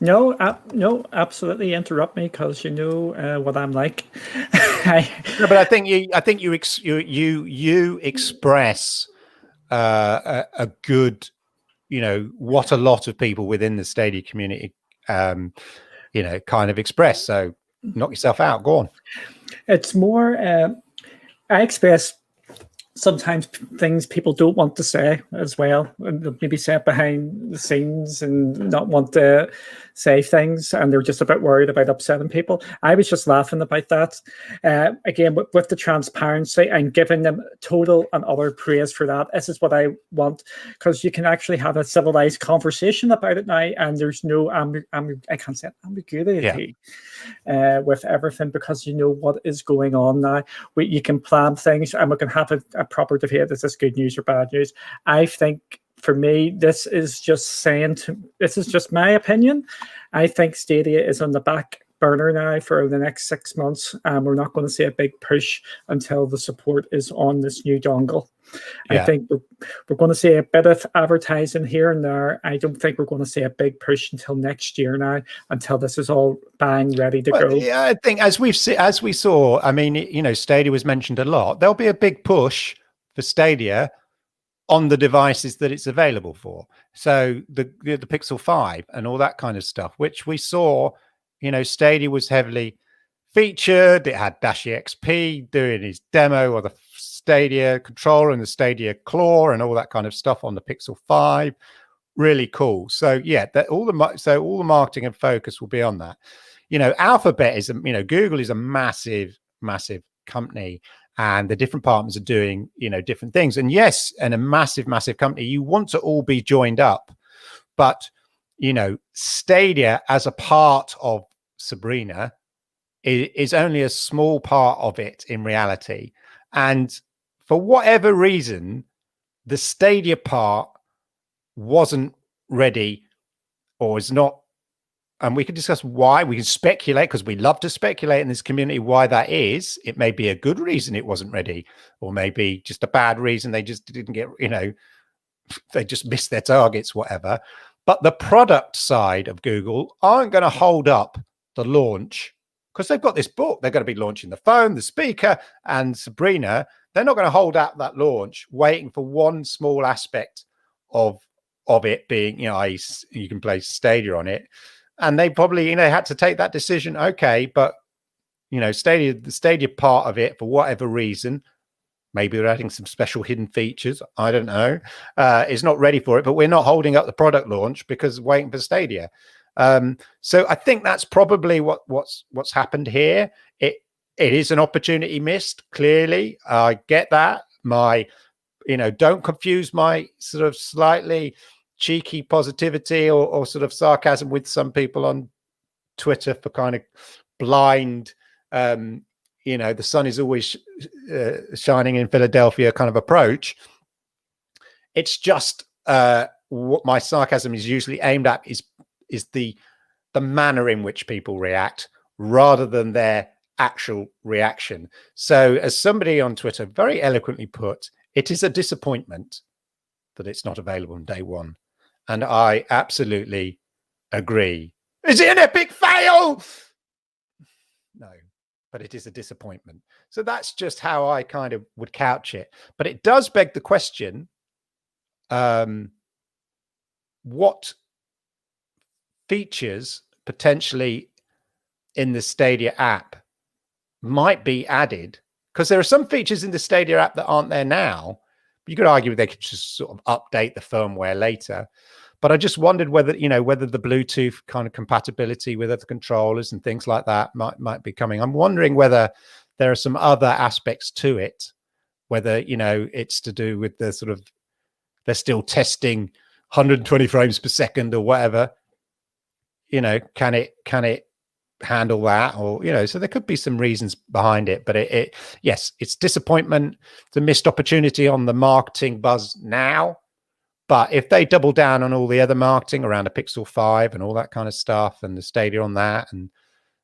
No, absolutely interrupt me, because you know what I'm like. No, but I think you express a good, what a lot of people within the Stadia community, kind of express. So knock yourself out. Go on. It's more, I express sometimes things people don't want to say as well, and they'll maybe say it behind the scenes and not want to say things, and they're just a bit worried about upsetting people. I was just laughing about that. Again, with the transparency and giving them total and utter praise for that. This is what I want, because you can actually have a civilized conversation about it now, and there's no I can't say ambiguity with everything, because you know what is going on now. You can plan things, and we can have a proper debate. Is this good news or bad news? I think, for me, this is just my opinion. I think Stadia is on the back burner now for the next 6 months. We're not going to see a big push until the support is on this new dongle. I think we're going to see a bit of advertising here and there. I don't think we're going to see a big push until next year now, until this is all bang ready to go. Yeah, I think as we saw, I mean, you know, Stadia was mentioned a lot. There'll be a big push for Stadia on the devices that it's available for. So the Pixel 5 and all that kind of stuff, which we saw, you know, Stadia was heavily featured. It had Dashi XP doing his demo of the Stadia controller and the Stadia Claw and all that kind of stuff on the Pixel 5. Really cool. So yeah, all the marketing and focus will be on that. You know, Alphabet is, you know, Google is a massive company, and the different partners are doing, you know, different things. And yes, and a massive company, you want to all be joined up, but you know, Stadia as a part of Sabrina is only a small part of it in reality. And for whatever reason, the Stadia part wasn't ready, or is not. And we can discuss why. We can speculate, because we love to speculate in this community why that is. It may be a good reason it wasn't ready, or maybe just a bad reason they just didn't get, you know, they just missed their targets, whatever. But the product side of Google aren't going to hold up the launch, because they've got this book. They're going to be launching the phone, the speaker, and Sabrina. They're not going to hold up that launch waiting for one small aspect of it being, you know, you can play Stadia on it. And they probably, you know, had to take that decision. Okay, but you know, the Stadia part of it, for whatever reason, maybe they're adding some special hidden features, I don't know, is not ready for it. But we're not holding up the product launch because we're waiting for Stadia. So I think that's probably what's happened here. It is an opportunity missed. Clearly, I get that. You know, don't confuse my sort of slightly cheeky positivity or sort of sarcasm with some people on Twitter for kind of blind, you know, the sun is always shining in Philadelphia kind of approach. It's just what my sarcasm is usually aimed at is the manner in which people react rather than their actual reaction. So as somebody on Twitter very eloquently put, it is a disappointment that it's not available on day one. And I absolutely agree. Is it an epic fail? No, but it is a disappointment. So that's just how I kind of would couch it. But it does beg the question, what features potentially in the Stadia app might be added? Because there are some features in the Stadia app that aren't there now. You could argue they could just sort of update the firmware later. But I just wondered whether, you know, whether the Bluetooth kind of compatibility with other controllers and things like that might be coming. I'm wondering whether there are some other aspects to it, whether, you know, it's to do with the sort of, they're still testing 120 frames per second or whatever. You know, can it handle that? Or, you know, so there could be some reasons behind it. But yes, it's disappointment. It's a missed opportunity on the marketing buzz now. But if they double down on all the other marketing around a Pixel 5 and all that kind of stuff, and the Stadia on that, and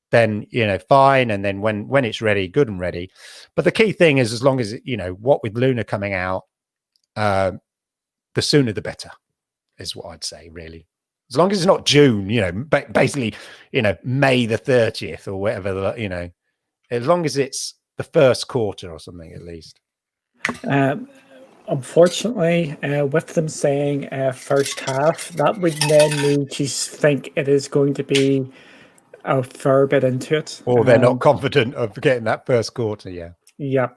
then, you know, fine. And then when it's ready, good and ready. But the key thing is, as long as, you know, what with Luna coming out, the sooner the better is what I'd say, really. As long as it's not June, you know, basically, you know, May the 30th or whatever, you know, as long as it's the first quarter or something, at least. Unfortunately, with them saying first half, that would then make you think it is going to be a fair bit into it. Or they're not confident of getting that first quarter, yeah. Yeah.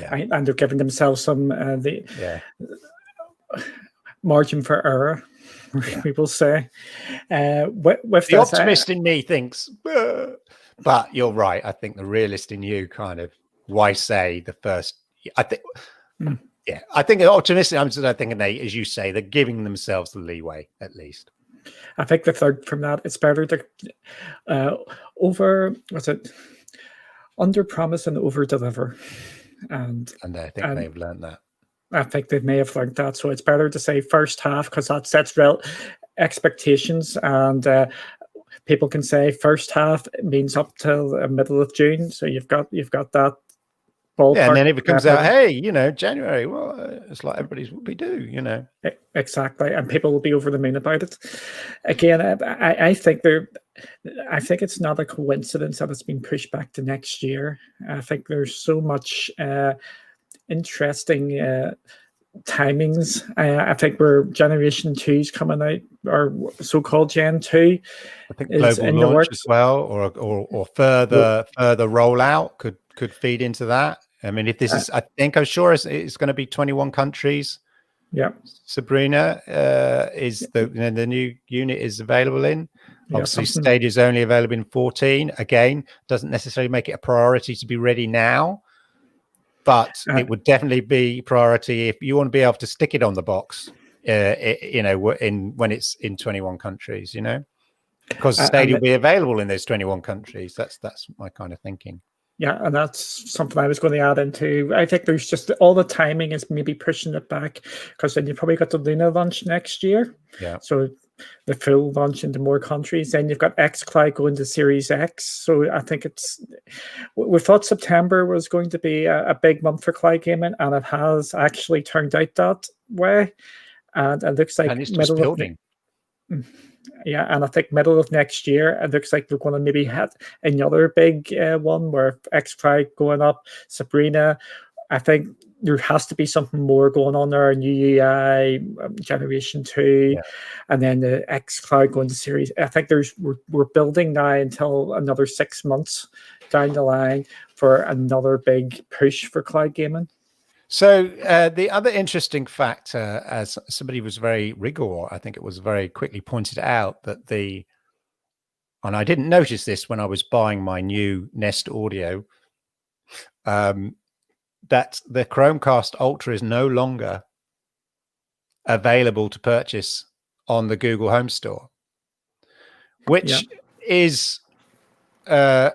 And they're giving themselves some margin for error. Yeah. we will say. With The this, optimist in me thinks, but you're right. I think the realist in you kind of, why say the first? I think, yeah, I think optimistic. I'm just thinking as you say, they're giving themselves the leeway at least. I think the third from that, it's better to under promise and over deliver, and I think they've learned that. I think they may have learned that. So it's better to say first half, because that sets real expectations, and people can say first half means up till the middle of June. So you've got that ballpark. Yeah, and then if it comes out, hey, January, well, it's like everybody's what we do, Exactly, and people will be over the moon about it. Again, I think it's not a coincidence that it's been pushed back to next year. I think there's so much interesting timings. I think where Generation 2 is coming out, or so-called Gen 2. I think global launch as well, or further rollout could feed into that. I mean, if this is, I'm sure it's going to be 21 countries. Yeah, Sabrina is the new unit is available in. Obviously, Stadia is only available in 14. Again, doesn't necessarily make it a priority to be ready now, but it would definitely be priority if you want to be able to stick it on the box. When it's in 21 countries, because Stadia will be available in those 21 countries. That's my kind of thinking. Yeah, and that's something I was going to add into. I think there's just all the timing is maybe pushing it back, because then you probably got the Luna launch next year. Yeah. So the full launch into more countries. Then you've got xCloud going to Series X. So I think we thought September was going to be a big month for cloud gaming, and it has actually turned out that way. And it looks like and it's just building. Yeah, and I think middle of next year, it looks like they're going to maybe have another big one where xCloud going up, Sabrina. I think there has to be something more going on there. New UI, Generation 2, and then the xCloud going to Series. I think we're building now until another 6 months down the line for another big push for cloud gaming. So the other interesting factor, as somebody was Rigor, I think it was very quickly pointed out that and I didn't notice this when I was buying my new Nest Audio, that the Chromecast Ultra is no longer available to purchase on the Google Home Store, which is odd.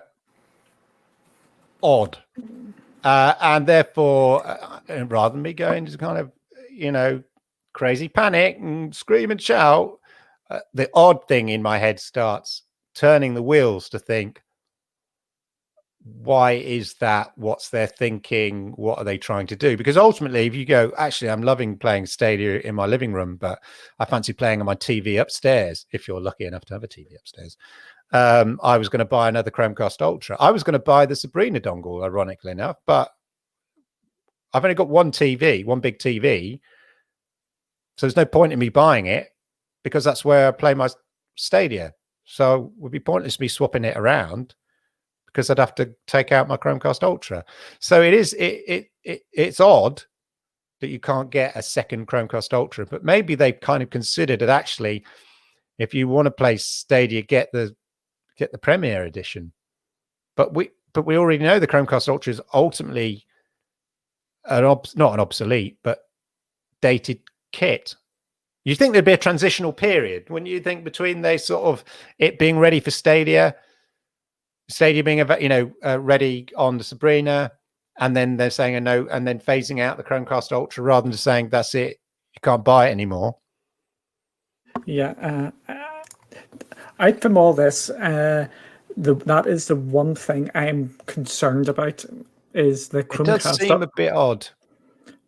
And therefore, rather than me going into kind of, crazy panic and scream and shout, the odd thing in my head starts turning the wheels to think, why is that? What's their thinking? What are they trying to do? Because ultimately, if you go, actually, I'm loving playing Stadia in my living room, but I fancy playing on my TV upstairs, if you're lucky enough to have a TV upstairs. I was going to buy another Chromecast Ultra. I was going to buy the Sabrina dongle, ironically enough, but I've only got one big TV. So there's no point in me buying it, because that's where I play my Stadia. So it would be pointless me swapping it around, because I'd have to take out my Chromecast Ultra. So it's odd that you can't get a second Chromecast Ultra, but maybe they've kind of considered that actually, if you want to play Stadia, get the Premier Edition. But we already know the Chromecast Ultra is ultimately not an obsolete, but dated kit. You think there'd be a transitional period, wouldn't you think, between they sort of it being ready for Stadia being ready on the Sabrina, and then they're saying a no, and then phasing out the Chromecast Ultra, rather than just saying that's it, you can't buy it anymore. Yeah, out from all this, that is the one thing I'm concerned about, is the Chromecast. It does seem a bit odd.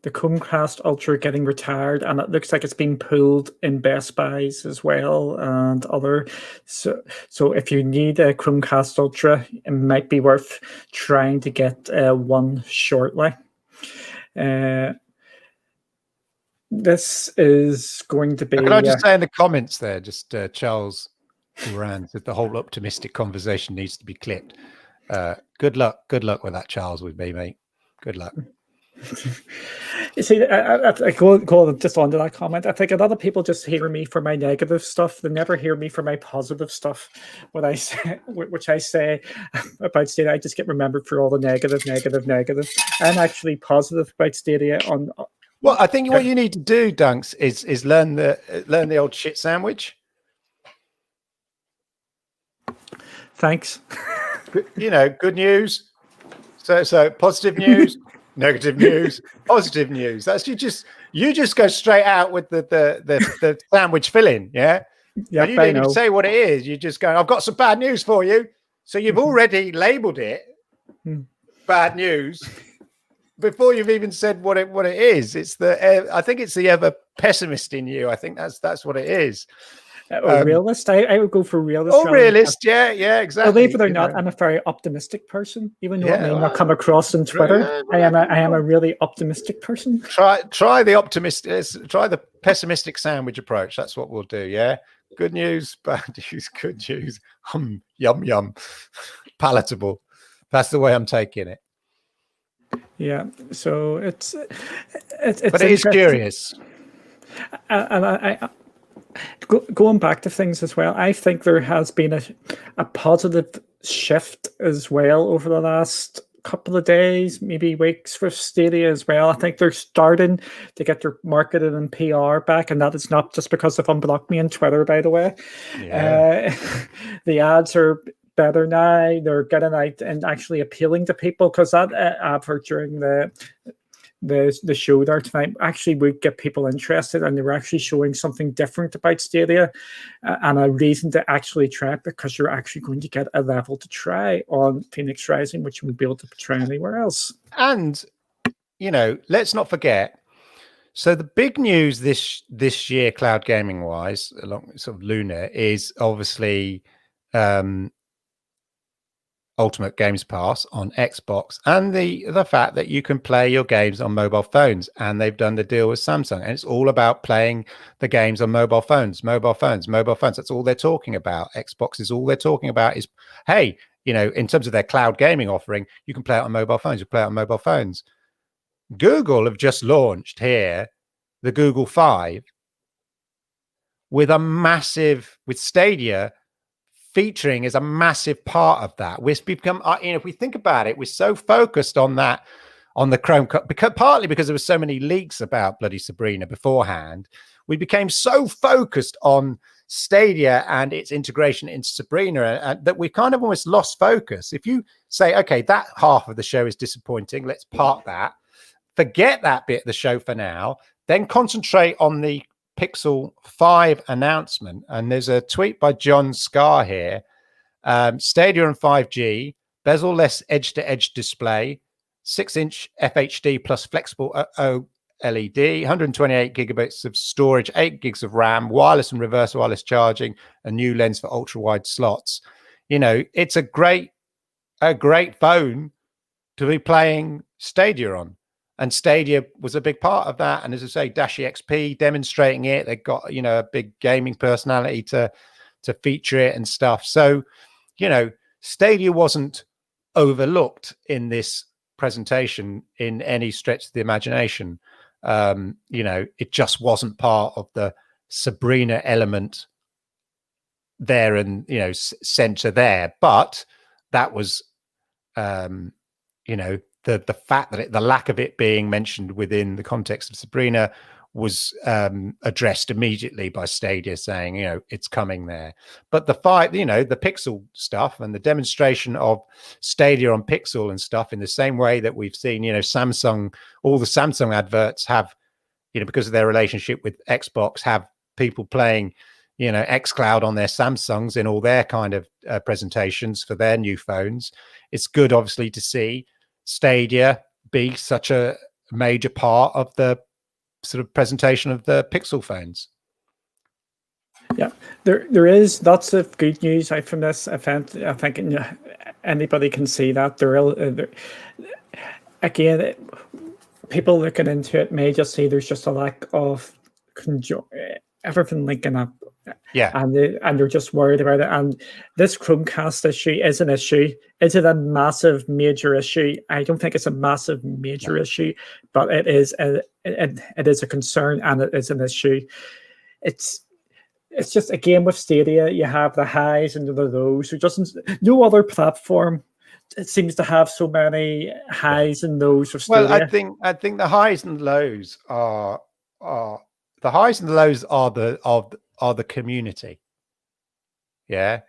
The Chromecast Ultra getting retired, and it looks like it's being pulled in Best Buys as well, and other. So if you need a Chromecast Ultra, it might be worth trying to get one shortly. This is going to be. Can I just say in the comments there, just Charles Moran said the whole optimistic conversation needs to be clipped. Good luck with that, Charles, with me, mate. Good luck. You see, I go just onto that comment. I think a lot of people just hear me for my negative stuff. They never hear me for my positive stuff. What I say, which I say about Stadia, I just get remembered for all the negative. I'm actually positive about Stadia. Well, I think what you need to do, Dunks, is learn the old shit sandwich. Thanks. Good news. So positive news, negative news, positive news. That's you just go straight out with the sandwich filling, yeah. Yeah, and you didn't even say what it is. You just go, I've got some bad news for you. So you've already labeled it bad news before you've even said what it is. I think it's the ever pessimist in you. I think that's what it is. Realist. I would go for realist. Oh, realist. Yeah, exactly. Believe it or not, I'm a very optimistic person, even though it may not come across on Twitter. Yeah, I am a really optimistic person. Try the optimistic. Try the pessimistic sandwich approach. That's what we'll do. Yeah. Good news, bad news, good news. Yum yum, palatable. That's the way I'm taking it. Yeah. So it's but it is curious. And I going back to things as well, I think there has been a positive shift as well over the last couple of days, maybe weeks with Stadia as well. I think they're starting to get their marketing and PR back, and that is not just because they've unblocked me on Twitter, by the way. Yeah. The ads are better now. They're getting out and actually appealing to people, because that advert during the show there tonight actually would get people interested, and they were actually showing something different about Stadia and a reason to actually try it, because you're actually going to get a level to try on Phoenix Rising, which you won't be able to try anywhere else. And let's not forget, so the big news this year, cloud gaming wise, along sort of Lunar, is obviously Ultimate Games Pass on Xbox, and the fact that you can play your games on mobile phones, and they've done the deal with Samsung, and it's all about playing the games on mobile phones. That's all they're talking about. Xbox is all they're talking about is, hey, in terms of their cloud gaming offering, you can play it on mobile phones. You play it on mobile phones. Google have just launched here the Google 5 with with Stadia featuring as a massive part of that. We've become, if we think about it, we're so focused on that, on the Chrome, partly because there were so many leaks about bloody Sabrina beforehand. We became so focused on Stadia and its integration into Sabrina that we kind of almost lost focus. If you say, okay, that half of the show is disappointing, let's park that, forget that bit of the show for now, then concentrate on the Pixel 5 announcement. And there's a tweet by John Scar here. Stadia and 5G, bezel-less edge-to-edge display, 6-inch FHD plus flexible OLED, 128 gigabytes of storage, 8 gigs of RAM, wireless and reverse wireless charging, a new lens for ultra-wide slots. It's a great phone to be playing Stadia on. And Stadia was a big part of that. And as I say, Dashi XP demonstrating it. They got, a big gaming personality to feature it and stuff. So, Stadia wasn't overlooked in this presentation in any stretch of the imagination. It just wasn't part of the Sabrina element there and, center there. But that was, the fact that the lack of it being mentioned within the context of Sabrina was addressed immediately by Stadia, saying, it's coming there. But the Pixel stuff and the demonstration of Stadia on Pixel and stuff, in the same way that we've seen, Samsung, all the Samsung adverts have, because of their relationship with Xbox, have people playing, xCloud on their Samsungs in all their kind of presentations for their new phones. It's good, obviously, to see Stadia be such a major part of the sort of presentation of the Pixel phones. Yeah, there is lots of good news out from this event. I think anybody can see that. Again, people looking into it may just say there's just a lack of everything linking up Yeah. and they're just worried about it. And this Chromecast issue is an issue. Is it a massive, major issue? I don't think it's a massive, major issue, but it is it is a concern, and it is an issue. It's just a game with Stadia. You have the highs and the lows. It doesn't. No other platform it seems to have so many highs and lows of Stadia. Well, I think the highs and lows are the highs and the lows are the community. Yeah.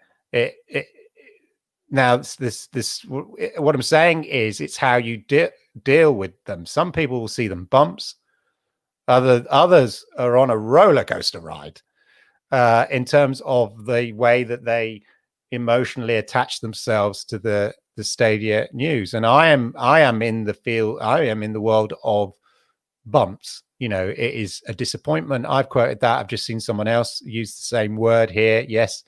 Now this what I'm saying is it's how you deal with them. Some people will see them bumps. Others are on a roller coaster ride in terms of the way that they emotionally attach themselves to the Stadia news. And I am in the field. I am in the world of bumps. You know, it is a disappointment. I've quoted that. I've just seen someone else use the same word here. Yes,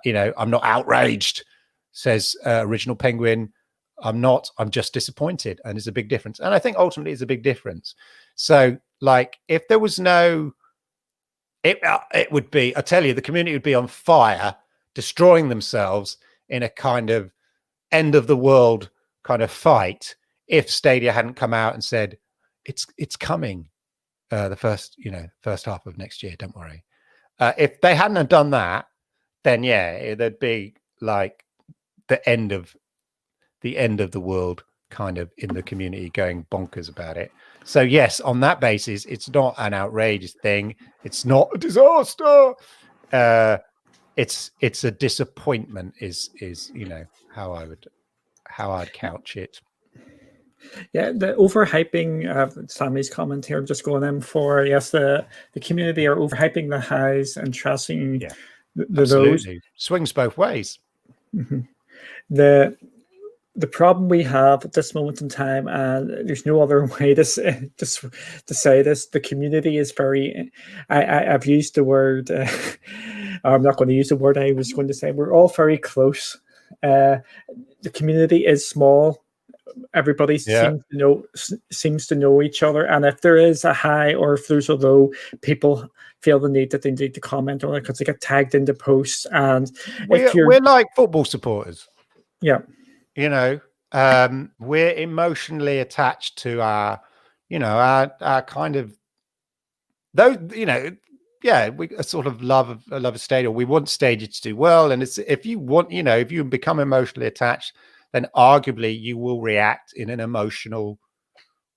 you know, I'm not outraged, says Original Penguin. I'm not. I'm just disappointed, and it's a big difference. And I think ultimately it's a big difference. So, like, if there was no, it would be. I tell you, the community would be on fire, destroying themselves in a kind of end of the world kind of fight if Stadia hadn't come out and said it's coming the first half of next year. Don't worry. If they hadn't have done that, then yeah, there'd be like the end of the world kind of in the community going bonkers about it. So yes, on that basis, it's not an outrageous thing. It's not a disaster. It's a disappointment is you know how I'd couch it. Yeah, the overhyping. Sammy's comment here, just going in for yes, the community are overhyping the highs and trashing the lows. Swings both ways. Mm-hmm. The problem we have at this moment in time, and there's no other way to say this, the community is very. I've used the word. I'm not going to use the word I was going to say. We're all very close. The community is small. Everybody seems to know each other, and if there is a high or if there's a low, people feel the need that they need to comment on it because they get tagged into posts. And we're like football supporters. Yeah, you know, we're emotionally attached to our kind of those, you know. Yeah, we sort of love a Stadia. We want Stadia to do well, and it's if you become emotionally attached, then arguably you will react in an emotional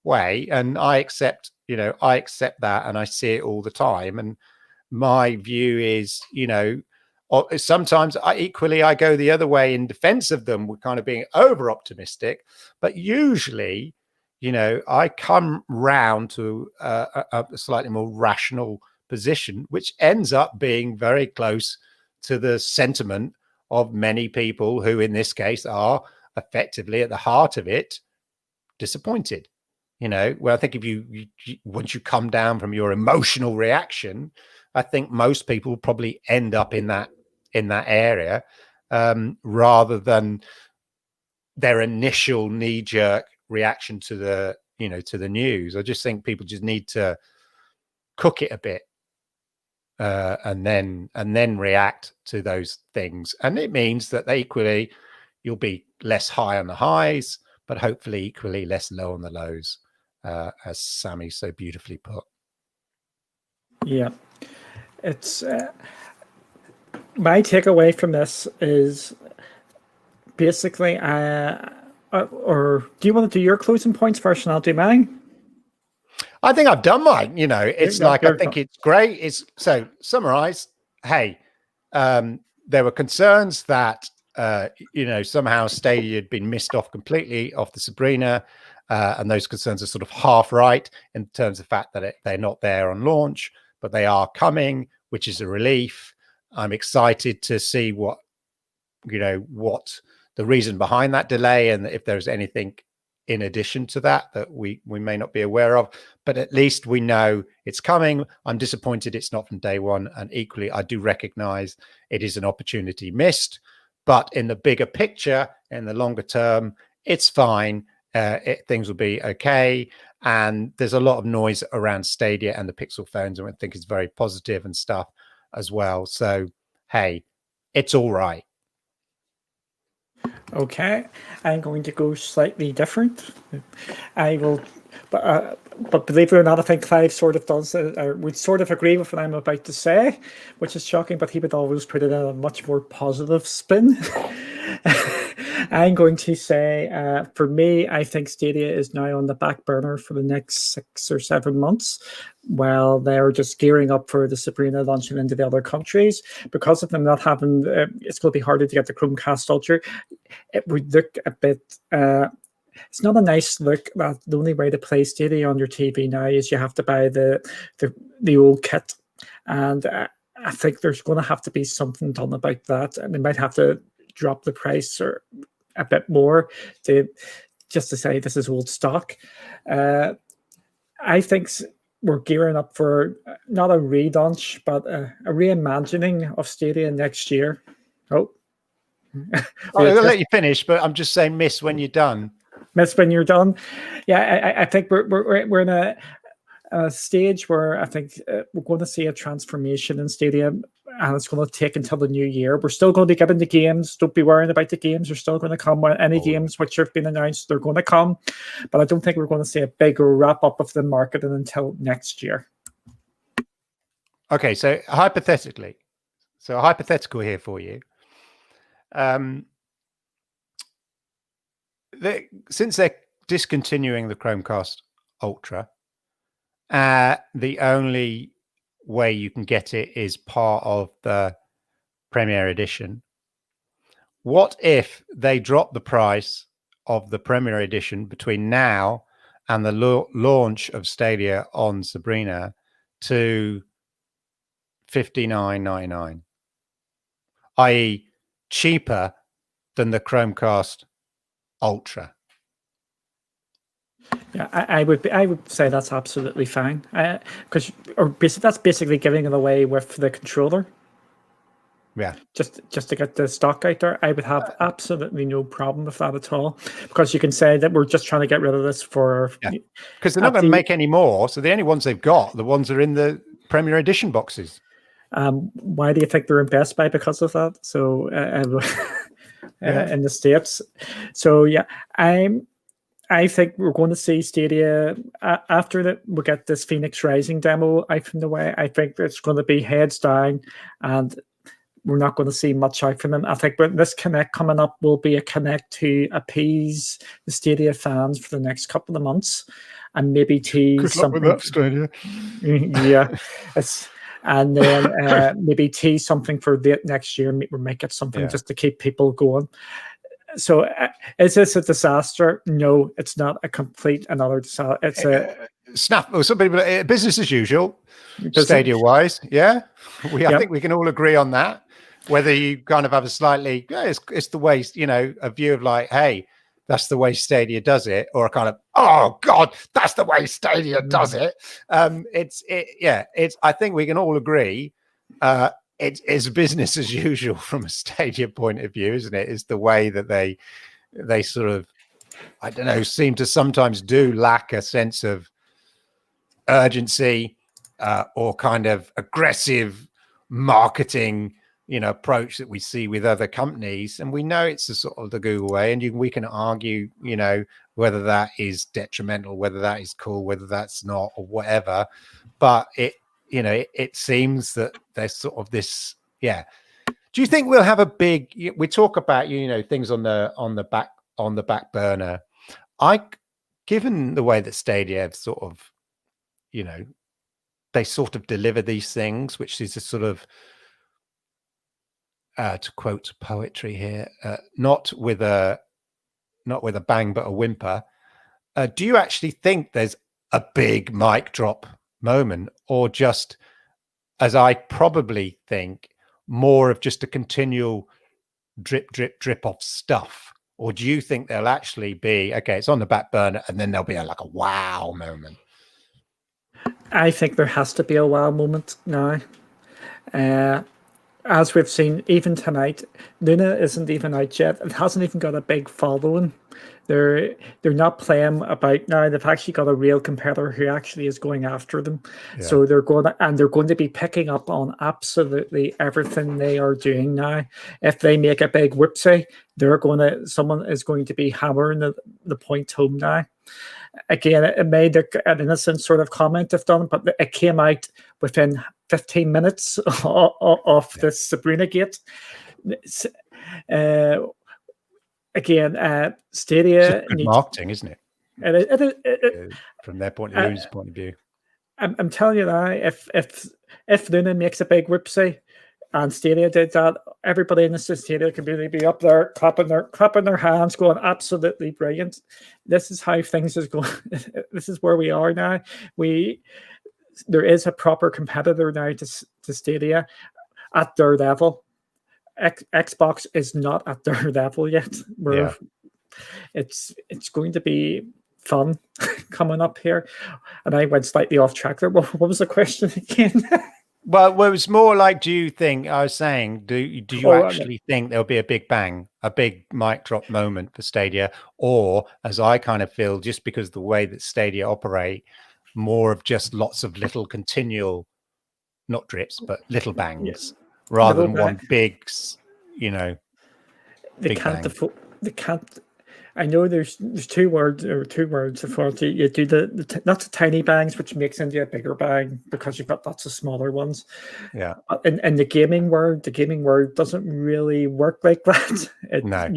way. And I accept that, and I see it all the time. And my view is, sometimes I go the other way in defense of them. We're kind of being over optimistic, but usually, I come round to a slightly more rational position, which ends up being very close to the sentiment of many people who, in this case, are effectively at the heart of it, disappointed. Where I think if you once you come down from your emotional reaction, I think most people probably end up in that area, rather than their initial knee-jerk reaction to the news. I just think people just need to cook it a bit, and then react to those things. And it means that equally you'll be less high on the highs, but hopefully equally less low on the lows, as Sammy so beautifully put. Yeah. It's my takeaway from this is basically, or do you want to do your closing points first and I'll do mine? I think I've done mine. It's I think it's great. It's so summarize. Hey, there were concerns that, somehow Stadia had been missed off completely off the Sabrina. And those concerns are sort of half right in terms of the fact that they're not there on launch, but they are coming, which is a relief. I'm excited to see what the reason behind that delay, and if there's anything in addition to that we may not be aware of, but at least we know it's coming. I'm disappointed it's not from day one, and equally I do recognize it is an opportunity missed, but in the bigger picture, in the longer term, it's fine. Things will be okay, and there's a lot of noise around Stadia and the Pixel phones, and I think it's very positive and stuff. as well. So, hey, it's all right. Okay, I'm going to go slightly different. I will, but believe it or not, I think Clive sort of does, or would sort of agree with what I'm about to say, which is shocking, but he would always put it in a much more positive spin. I'm going to say, for me, I think Stadia is now on the back burner for the next 6 or 7 months, while they're just gearing up for the Sabrina launching into the other countries. Because of them not having, it's going to be harder to get the Chromecast Ultra. It would look a bit. It's not a nice look. That the only way to play Stadia on your TV now is you have to buy the old kit, and I think there's going to have to be something done about that, and they might have to drop the price or a bit more to just to say this is old stock. I think we're gearing up for not a relaunch, but a reimagining of Stadia next year. Oh, I'll let you finish, but I'm just saying, miss when you're done. Miss when you're done. Yeah, I think we're in a stage where I think we're going to see a transformation in Stadia, and it's going to take until the new year. We're still going to be getting the games. Don't be worrying about the games. They're still going to come. Any games which have been announced, they're going to come. But I don't think we're going to see a big wrap up of the marketing until next year. Okay, so hypothetically, a hypothetical here for you. Since they're discontinuing the Chromecast Ultra, the only way you can get it is part of the Premier Edition. What if they drop the price of the Premier Edition between now and the launch of Stadia on Sabrina to $59.99, i.e. cheaper than the Chromecast Ultra? Yeah, I would say that's absolutely fine, because that's basically giving it away with the controller. Yeah, just to get the stock out there. I would have absolutely no problem with that at all, because you can say that we're just trying to get rid of this for because they're not going to make any more. So the only ones they've got, the ones that are in the Premier Edition boxes. Why do you think they're in Best Buy because of that? So in the States. So yeah, I think we're going to see Stadia after that. We get this Phoenix Rising demo out from the way. I think it's going to be heads down, and we're not going to see much out from them. I think this Connect coming up will be a Connect to appease the Stadia fans for the next couple of months, and maybe tease something. Good luck with that, Stadia. Yeah, and then maybe tease something for the next year. We might get something just to keep people going. So is this a disaster? No, it's not a complete another disaster. It's a snap or something, but business as usual, Stadia wise. Yeah, I think we can all agree on that. Whether you kind of have a slightly, it's the way, a view of like, hey, that's the way Stadia does it, or a kind of, oh God, that's the way Stadia does it. I think we can all agree. It's business as usual from a Stadia point of view, isn't it? It's the way that they sort of, I don't know, seem to sometimes do lack a sense of urgency or kind of aggressive marketing, approach that we see with other companies. And we know it's the sort of the Google way, and we can argue, whether that is detrimental, whether that is cool, whether that's not, or whatever. But it seems that there's sort of this, Do you think we'll have a big? We talk about things on the back burner. Given the way that Stadia have sort of, they sort of deliver these things, which is a sort of, to quote poetry here, not with a bang but a whimper. Do you actually think there's a big mic drop moment, or just, as I probably think, more of just a continual drip off stuff? Or do you think there'll actually be, okay, it's on the back burner, and then there'll be like a wow moment? I think there has to be a wow moment now. As we've seen, even tonight, Luna isn't even out yet. It hasn't even got a big following. They're not playing about now. They've actually got a real competitor who actually is going after them. Yeah. So they're going to be picking up on absolutely everything they are doing now. If they make a big whoopsie, someone is going to be hammering the point home now. Again, it made an innocent sort of comment they've done, but it came out within 15 minutes of this Sabrina gate. Again, Stadia it's good marketing, isn't it? From their point of view, Luna's point of view. I'm telling you now, if Luna makes a big whoopsie and Stadia did that, everybody in the Stadia community be up there clapping their hands, going absolutely brilliant. This is how things is going. This is where we are now. There is a proper competitor now to Stadia at their level. Xbox is not at their level yet. It's going to be fun coming up here. And I went slightly off track there. What was the question again? Well, it was more like, do you think, I was saying, do you actually think there'll be a big bang, a big mic drop moment for Stadia? Or, as I kind of feel, just because the way that Stadia operate, more of just lots of little continual, not drips, but little bangs, rather than one big, they can't. I know there's two words for it. You do the not the tiny bangs, which makes into a bigger bang because you've got lots of smaller ones. Yeah. In the gaming world doesn't really work like that. No.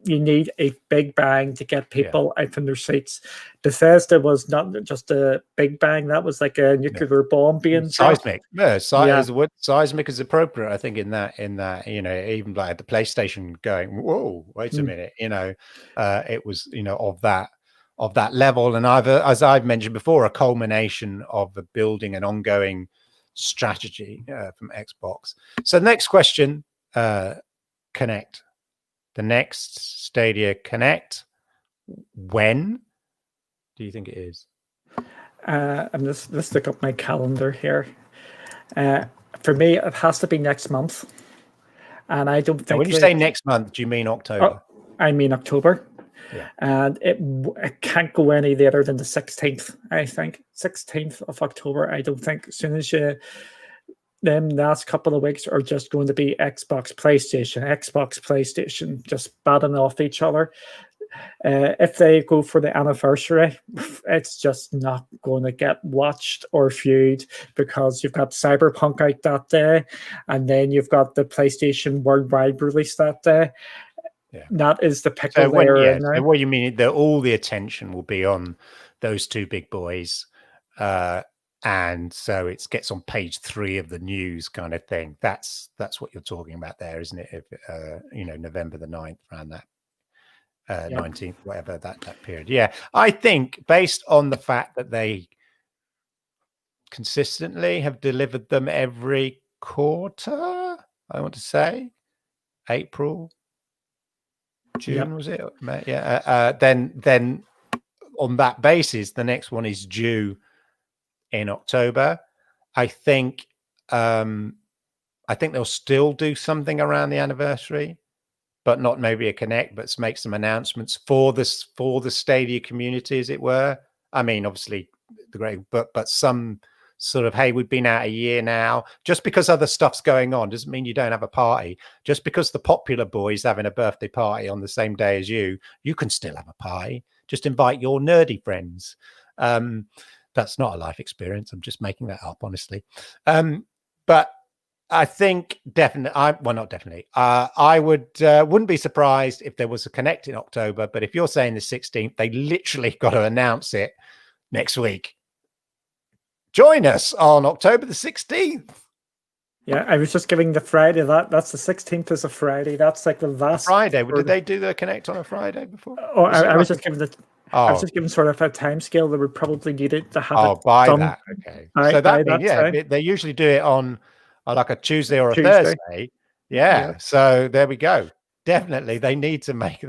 You need a big bang to get people out from their seats. Bethesda was not just a big bang; that was like a nuclear bomb being seismic. Seismic is appropriate, I think. In that, even like the PlayStation going, whoa, wait a minute, it was, of that level, and as I've mentioned before, a culmination of the building an ongoing strategy from Xbox. So, next question, Connect. The next Stadia Connect, when do you think it is? Let's look up my calendar here. For me, it has to be next month. And I don't think... Now, when you say next month, do you mean October? I mean October. Yeah. And it can't go any later than the 16th, I think. 16th of October, I don't think. As soon as them last couple of weeks are just going to be Xbox, PlayStation, just batting off each other. If they go for the anniversary, it's just not going to get watched or viewed because you've got Cyberpunk out that day, and then you've got the PlayStation worldwide release that day. Yeah. That is the pickle so what you mean that all the attention will be on those two big boys, and so it gets on page 3 of the news kind of thing. That's what you're talking about there, isn't it? If, November the 9th, around that 19th, whatever that period. Yeah, I think based on the fact that they consistently have delivered them every quarter, I want to say April, June, was it? Yeah. Then on that basis, the next one is due in October. I think they'll still do something around the anniversary, but not maybe a Connect, but make some announcements for the Stadia community, as it were. I mean, obviously but some sort of, hey, we've been out a year now. Just because other stuff's going on doesn't mean you don't have a party. Just because the popular boy's having a birthday party on the same day as you can still have a party. Just invite your nerdy friends. That's not a life experience. I'm just making that up, honestly. But I think definitely, not definitely. I wouldn't be surprised if there was a Connect in October. But if you're saying the 16th, they literally got to announce it next week. Join us on October the 16th. Yeah, I was just giving the Friday. That's the 16th is a Friday. That's like the last Friday. Did they do the Connect on a Friday before? Oh, I was just giving the. I was just giving sort of a time scale that would probably need it to have it by done. that. Okay. So that means, they usually do it on like a Tuesday or a Thursday. Yeah. So there we go. Definitely, they need to make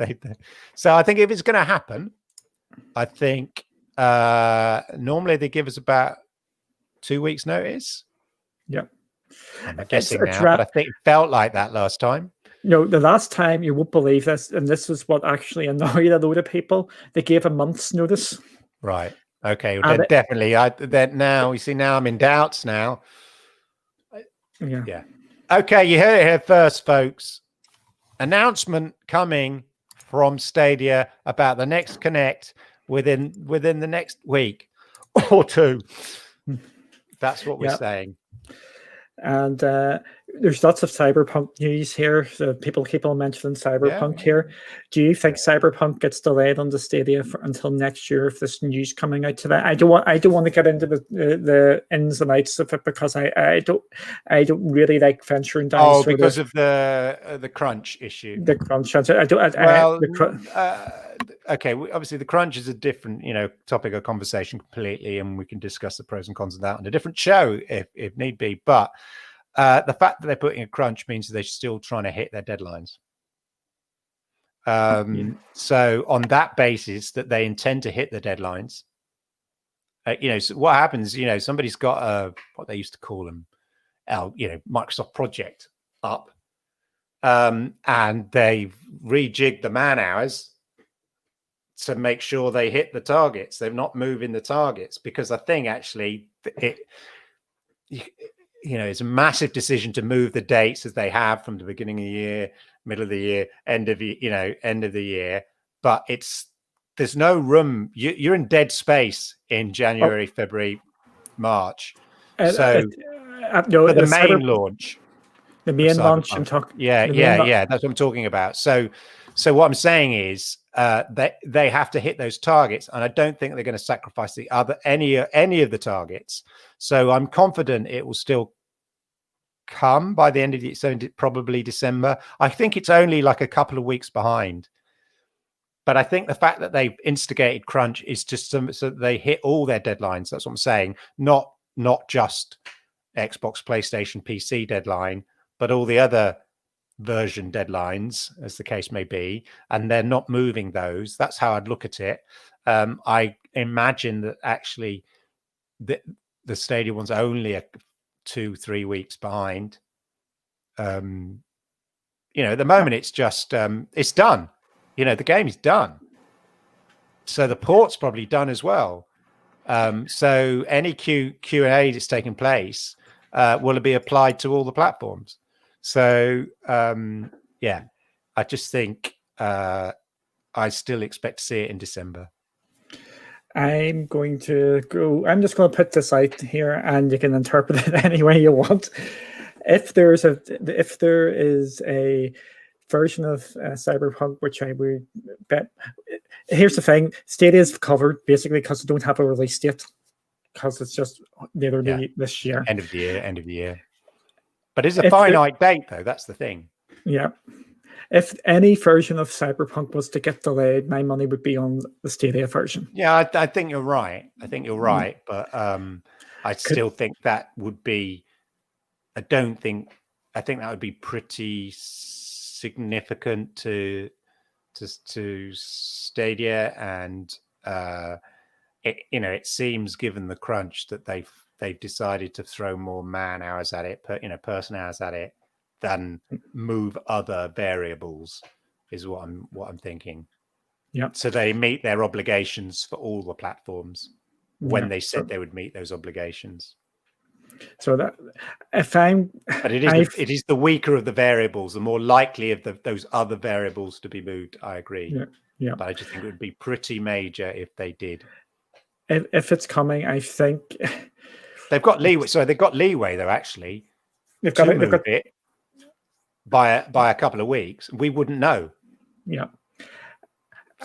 So I think if it's going to happen, I think normally they give us about 2 weeks notice. Yeah. I'm guessing now, but I think it felt like that last time. The last time, you won't believe this, and this was what actually annoyed a load of people. They gave a month's notice. Right. Okay. Well, then definitely. Now you see. Now I'm in doubts. Now. Yeah. Okay. You heard it here first, folks. Announcement coming from Stadia about the next Connect within the next week or two. That's what we're saying. And there's lots of Cyberpunk news here. So people keep on mentioning Cyberpunk here. Do you think Cyberpunk gets delayed on the Stadia until next year if this news coming out today? I don't want to get into the ins and outs of it because I don't really like venturing down. Oh, because of the crunch issue. The crunch. Okay. Obviously, the crunch is a different, topic of conversation completely, and we can discuss the pros and cons of that on a different show if need be. But the fact that they're putting a crunch means that they're still trying to hit their deadlines. So on that basis, that they intend to hit the deadlines, so what happens? Somebody's got what they used to call them, Microsoft project up, and they've rejigged the man hours to make sure they hit the targets. They're not moving the targets because I think actually it's a massive decision to move the dates as they have from the beginning of the year, middle of the year, end of the year. But there's no room. You're in dead space in January, February, March. So for the main launch. The main launch I'm talking. Yeah. That's what I'm talking about. So what I'm saying is they have to hit those targets, and I don't think they're going to sacrifice any of the targets. So I'm confident it will still come by the end of the year, so probably December. I think it's only like a couple of weeks behind. But I think the fact that they've instigated crunch is just so that they hit all their deadlines. That's what I'm saying. Not just Xbox, PlayStation, PC deadline, but all the other version deadlines, as the case may be, and they're not moving those. That's how I'd look at it. I imagine that actually the Stadia one's only 2-3 weeks behind. At the moment it's just it's done. The game is done. So the port's probably done as well. So any Q&A that's taking place will be applied to all the platforms. So I just think I still expect to see it in December. I'm just going to put this out here, and you can interpret it any way you want. If there is a version of Cyberpunk, which I would bet. Here's the thing: Stadia is covered basically because they don't have a release date, because it's just literally this year. End of the year. But it's a finite date, though. That's the thing. Yeah. If any version of Cyberpunk was to get delayed, my money would be on the Stadia version. Yeah, I think you're right. But I still think that would be. I think that would be pretty significant to Stadia, and it seems, given the crunch, that they've decided to throw more man hours at it, person hours at it, than move other variables, is what I'm thinking. Yeah. So they meet their obligations for all the platforms when they said they would meet those obligations. So that but it is the weaker of the variables, the more likely of those other variables to be moved. I agree. Yeah. But I just think it would be pretty major if they did. If it's coming, I think they've got leeway. So they've got leeway, though. Actually, they've got it by a couple of weeks. We wouldn't know. Yeah.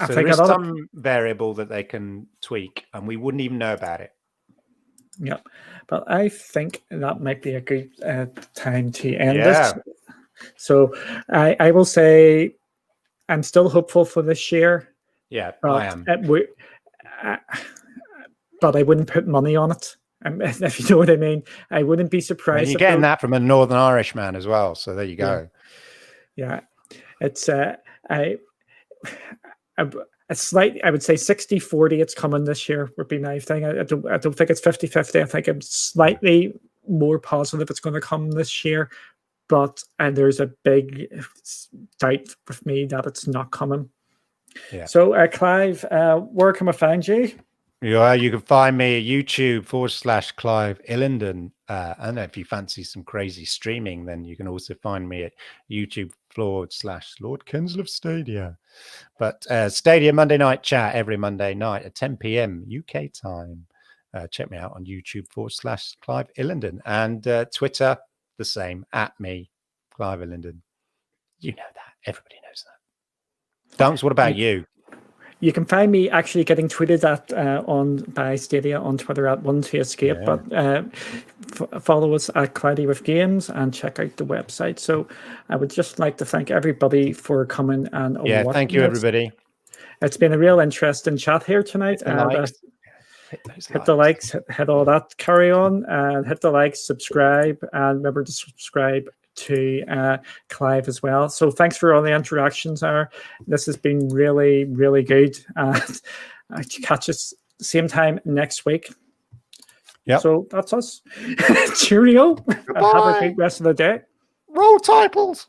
So there is some variable that they can tweak, and we wouldn't even know about it. Yeah, but I think that might be a good time to end this. So I will say I'm still hopeful for this year. Yeah, I am. But I wouldn't put money on it. If you know what I mean, I wouldn't be surprised. And you're getting that from a Northern Irish man as well. So there you go. Yeah, it's I would say 60-40 it's coming this year would be my thing. I don't think it's 50-50. I think I'm slightly more positive it's going to come this year, but and there's a big doubt with me that it's not coming. Yeah. So, Clive, where can I find you? Yeah, you can find me at YouTube/Clive Illenden. And if you fancy some crazy streaming, then you can also find me at YouTube/Lord Kensal of Stadia. But Stadia Monday night chat every Monday night at 10 p.m. UK time. Check me out on YouTube/Clive Illenden, and Twitter, the same, at me, Clive Illenden. You know that. Everybody knows that. Dunks, what about you? You can find me actually getting tweeted at by Stadia on Twitter at One2Escape, but follow us at Cloudy with Games and check out the website. So I would just like to thank everybody for coming and thank you, everybody. It's been a real interesting chat here tonight. Hit the likes, hit all that, carry on, and hit the likes, subscribe, and remember to subscribe to Clive as well. So thanks for all the interactions there. This has been really, really good. Catch us same time next week. Yeah. So that's us. Cheerio. Have a great rest of the day. Roll titles.